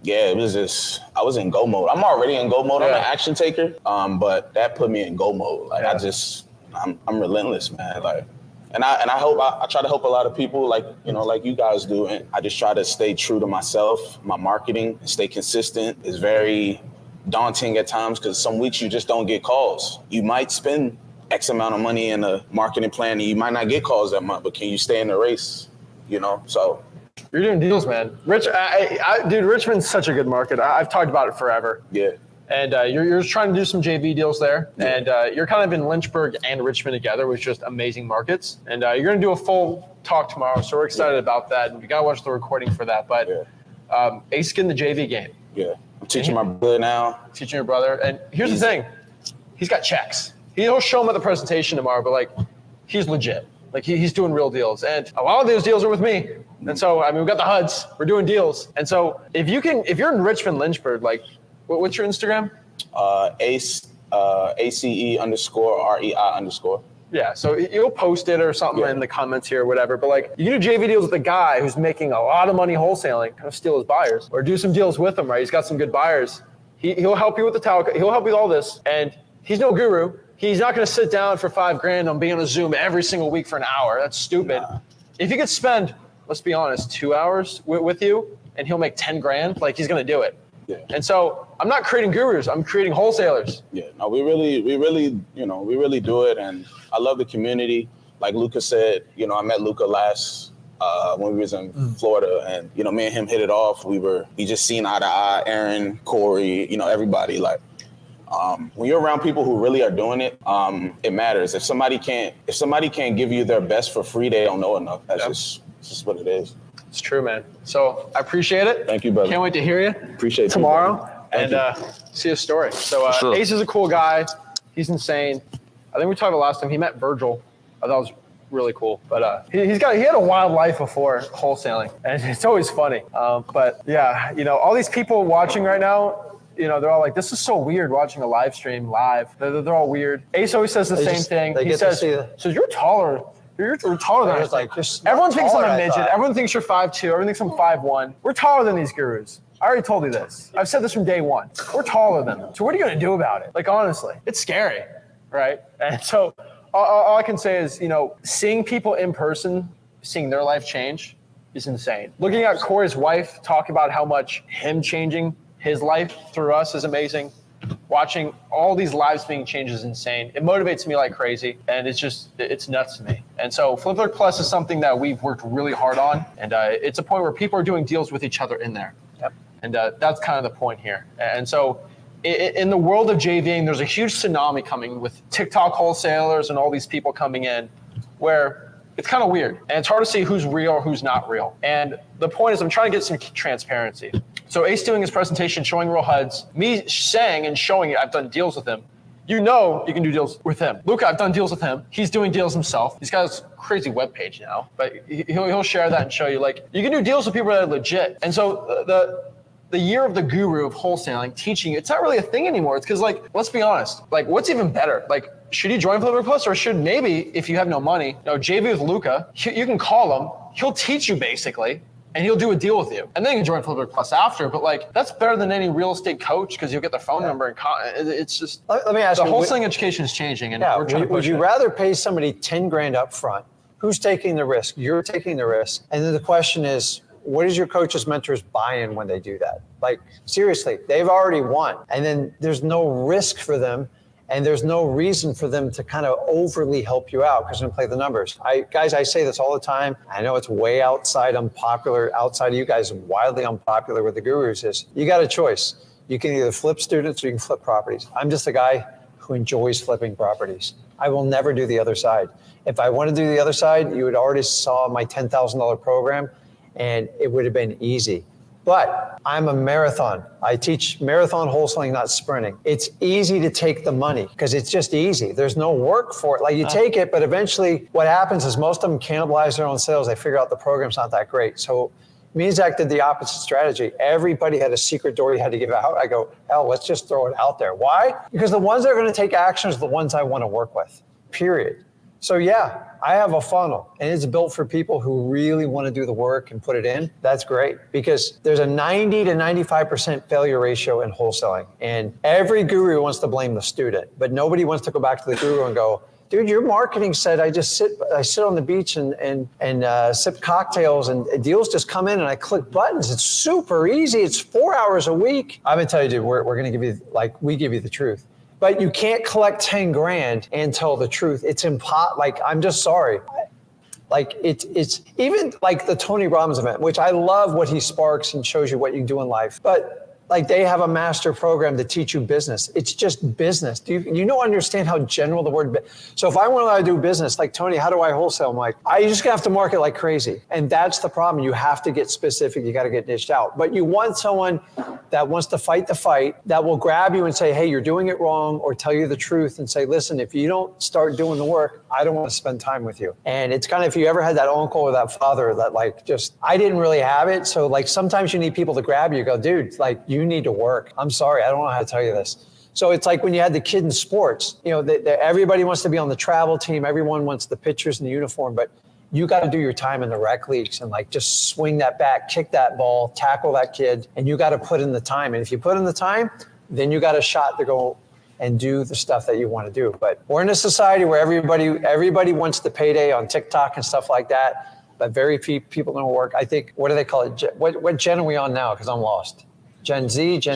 it was just, I was in go mode. I'm already in go mode. I'm an action taker, but that put me in go mode. Like I'm relentless, man. Like, and I try to help a lot of people like you guys do. And I just try to stay true to myself. My marketing, stay consistent is very daunting at times because some weeks you just don't get calls. You might spend X amount of money in a marketing plan and you might not get calls that month, but can you stay in the race? So. You're doing deals, man. Dude, Richmond's such a good market. I've talked about it forever. Yeah. And you're trying to do some JV deals there. Yeah. And you're kind of in Lynchburg and Richmond together, which is just amazing markets. And you're going to do a full talk tomorrow. So we're excited about that. And we got to watch the recording for that. But Ace in the JV game. Yeah. I'm teaching my brother now. Teaching your brother. And here's the thing. He's got checks. He'll show him at the presentation tomorrow, but like, he's legit. Like he's doing real deals. And a lot of those deals are with me. And so, I mean, we've got the HUDs. We're doing deals. And so if you're in Richmond, Lynchburg, like, what's your Instagram? Ace, ACE_REI_. Yeah, so you'll post it or something in the comments here or whatever. But like, you can do JV deals with a guy who's making a lot of money wholesaling, kind of steal his buyers, or do some deals with him, right? He's got some good buyers. He'll help you with the tower. He'll help you with all this. And he's no guru. He's not going to sit down for $5,000 on being on a Zoom every single week for an hour. That's stupid. Nah. If you could spend, let's be honest, 2 hours with you, and he'll make $10,000, like he's going to do it. Yeah. And so I'm not creating gurus. I'm creating wholesalers. Yeah. No, we really do it. And I love the community. Like Luca said, I met Luca last when we was in Florida, and me and him hit it off. We just seen eye to eye. Aaron, Corey, everybody. Like when you're around people who really are doing it, it matters. If somebody can't give you their best for free, they don't know enough. That's just what it is. It's true, man. So I appreciate it. Thank you, brother. Can't wait to hear you. Appreciate it tomorrow and see his story. So sure. Ace is a cool guy. He's insane. I think we talked about last time. He met Virgil. I thought it was really cool. But he had a wild life before wholesaling, and it's always funny. But yeah, all these people watching right now, they're all like, this is so weird watching a live stream live. They're all weird. Ace always says the same thing. He says, you're taller. You're taller than us. Like, everyone thinks I'm a midget. Everyone thinks you're 5'2". Everyone thinks I'm 5'1". We're taller than these gurus. I already told you this. I've said this from day one. We're taller than them. So what are you going to do about it? Like, honestly, it's scary, right? And so all I can say is, seeing people in person, seeing their life change is insane. Looking at Corey's wife talk about how much him changing his life through us is amazing. Watching all these lives being changed is insane. It motivates me like crazy, and it's nuts to me. And so Flipbook Plus is something that we've worked really hard on, and it's a point where people are doing deals with each other in there. Yep. And that's kind of the point here. And so in the world of JVing, there's a huge tsunami coming with TikTok wholesalers and all these people coming in where it's kind of weird, and it's hard to see who's real or who's not real. And the point is I'm trying to get some transparency. So Ace doing his presentation, showing real HUDs, me saying and showing it, I've done deals with him. You can do deals with him. Luca, I've done deals with him. He's doing deals himself. He's got this crazy webpage now, but he'll share that and show you, like, you can do deals with people that are legit. And so the year of the guru of wholesaling, teaching, it's not really a thing anymore. It's because, like, let's be honest, like, what's even better? Like, should you join Flipbook Plus, or should maybe, if you have no money, JV with Luca, you can call him. He'll teach you basically, and he'll do a deal with you. And then you can join Flipbook Plus after, but like, that's better than any real estate coach because you'll get their phone number and it's just, let me ask you. The wholesaling education is changing, and we're trying to push would you rather pay somebody $10,000 up front? Who's taking the risk? You're taking the risk. And then the question is, what is your coach's mentors buy-in when they do that? Like, seriously, they've already won. And then there's no risk for them. And there's no reason for them to kind of overly help you out because they're going to play the numbers. I say this all the time. I know it's way outside of you guys, wildly unpopular with the gurus is you got a choice. You can either flip students or you can flip properties. I'm just a guy, who enjoys flipping properties. I will never do the other side. If I want to do the other side, you would already saw my $10,000 program and it would have been easy. But I'm a marathon. I teach marathon wholesaling, not sprinting. It's easy to take the money because it's just easy. There's no work for it. Like you take it, but eventually what happens is most of them cannibalize their own sales. They figure out the program's not that great. So me and Zach did the opposite strategy. Everybody had a secret door you had to give out. I go, hell, let's just throw it out there. Why? Because the ones that are going to take action are the ones I want to work with, period. So yeah, I have a funnel and it's built for people who really want to do the work and put it in. That's great because there's a 90 to 95% failure ratio in wholesaling. And every guru wants to blame the student, but nobody wants to go back to the guru and go, dude, your marketing said I sit on the beach and sip cocktails and deals just come in and I click buttons. It's super easy. It's 4 hours a week. I'm gonna tell you, dude, we're gonna give you, like, we give you the truth. But you can't collect 10 grand and tell the truth. It's like, I'm just sorry. Like it's even like the Tony Robbins event, which I love what he sparks and shows you what you can do in life. But like they have a master program to teach you business. It's just business. Do you don't understand how general the word? So if I want to do business, like Tony, how do I wholesale? I'm like, I just have to market like crazy. And that's the problem. You have to get specific. You got to get niched out. But you want someone that wants to fight the fight, that will grab you and say, hey, you're doing it wrong, or tell you the truth and say, listen, if you don't start doing the work, I don't want to spend time with you. And it's kind of, if you ever had that uncle or that father that like just, I didn't really have it. So like sometimes you need people to grab you, go, dude, like you need to work. I'm sorry, I don't know how to tell you this. So it's like when you had the kid in sports, you know, everybody wants to be on the travel team. Everyone wants the pictures and the uniform, but you got to do your time in the rec leagues and like just swing that bat, kick that ball, tackle that kid, and you got to put in the time. And if you put in the time, then you got a shot to go and do the stuff that you want to do. But we're in a society where everybody wants the payday on TikTok and stuff like that, but very few people don't work. I think, what do they call it? What gen are we on now? Because I'm lost. Gen Z.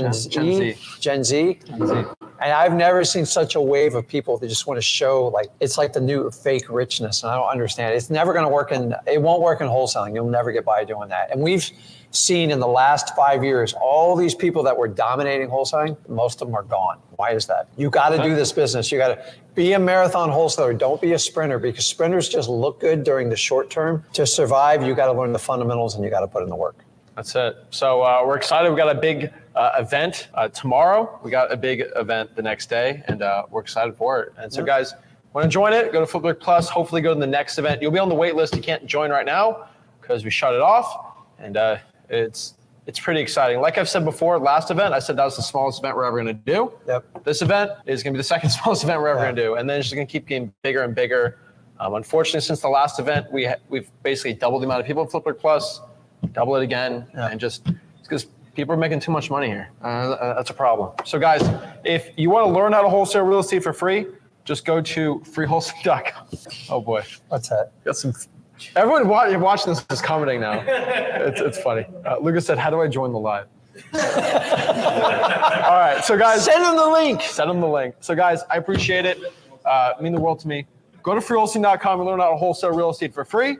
And I've never seen such a wave of people that just want to show, like, it's like the new fake richness. And I don't understand it. It's never going to work it won't work in wholesaling. You'll never get by doing that. And we've seen in the last 5 years, all these people that were dominating wholesaling, most of them are gone. Why is that? You got to do this business. You got to be a marathon wholesaler. Don't be a sprinter, because sprinters just look good during the short term. To survive, you got to learn the fundamentals and you got to put in the work. That's it. So we're excited. We got a big event tomorrow. We got a big event the next day, and we're excited for it. And so, guys, want to join it? Go to Flipbook Plus. Hopefully, go to the next event. You'll be on the wait list. You can't join right now because we shut it off, and it's pretty exciting. Like I've said before, last event I said that was the smallest event we're ever going to do. Yep. This event is going to be the second smallest event we're ever going to do, and then it's just going to keep getting bigger and bigger. Unfortunately, since the last event, we've basically doubled the amount of people in Flipbook Plus. Double it again, and just because people are making too much money here. That's a problem. So guys, if you want to learn how to wholesale real estate for free, just go to freewholesaling.com. Oh boy. What's that? Got some. Everyone watching this is commenting now. It's funny. Lucas said, how do I join the live? All right, so guys. Send them the link. Send them the link. So guys, I appreciate it. Mean the world to me. Go to freewholesaling.com and learn how to wholesale real estate for free.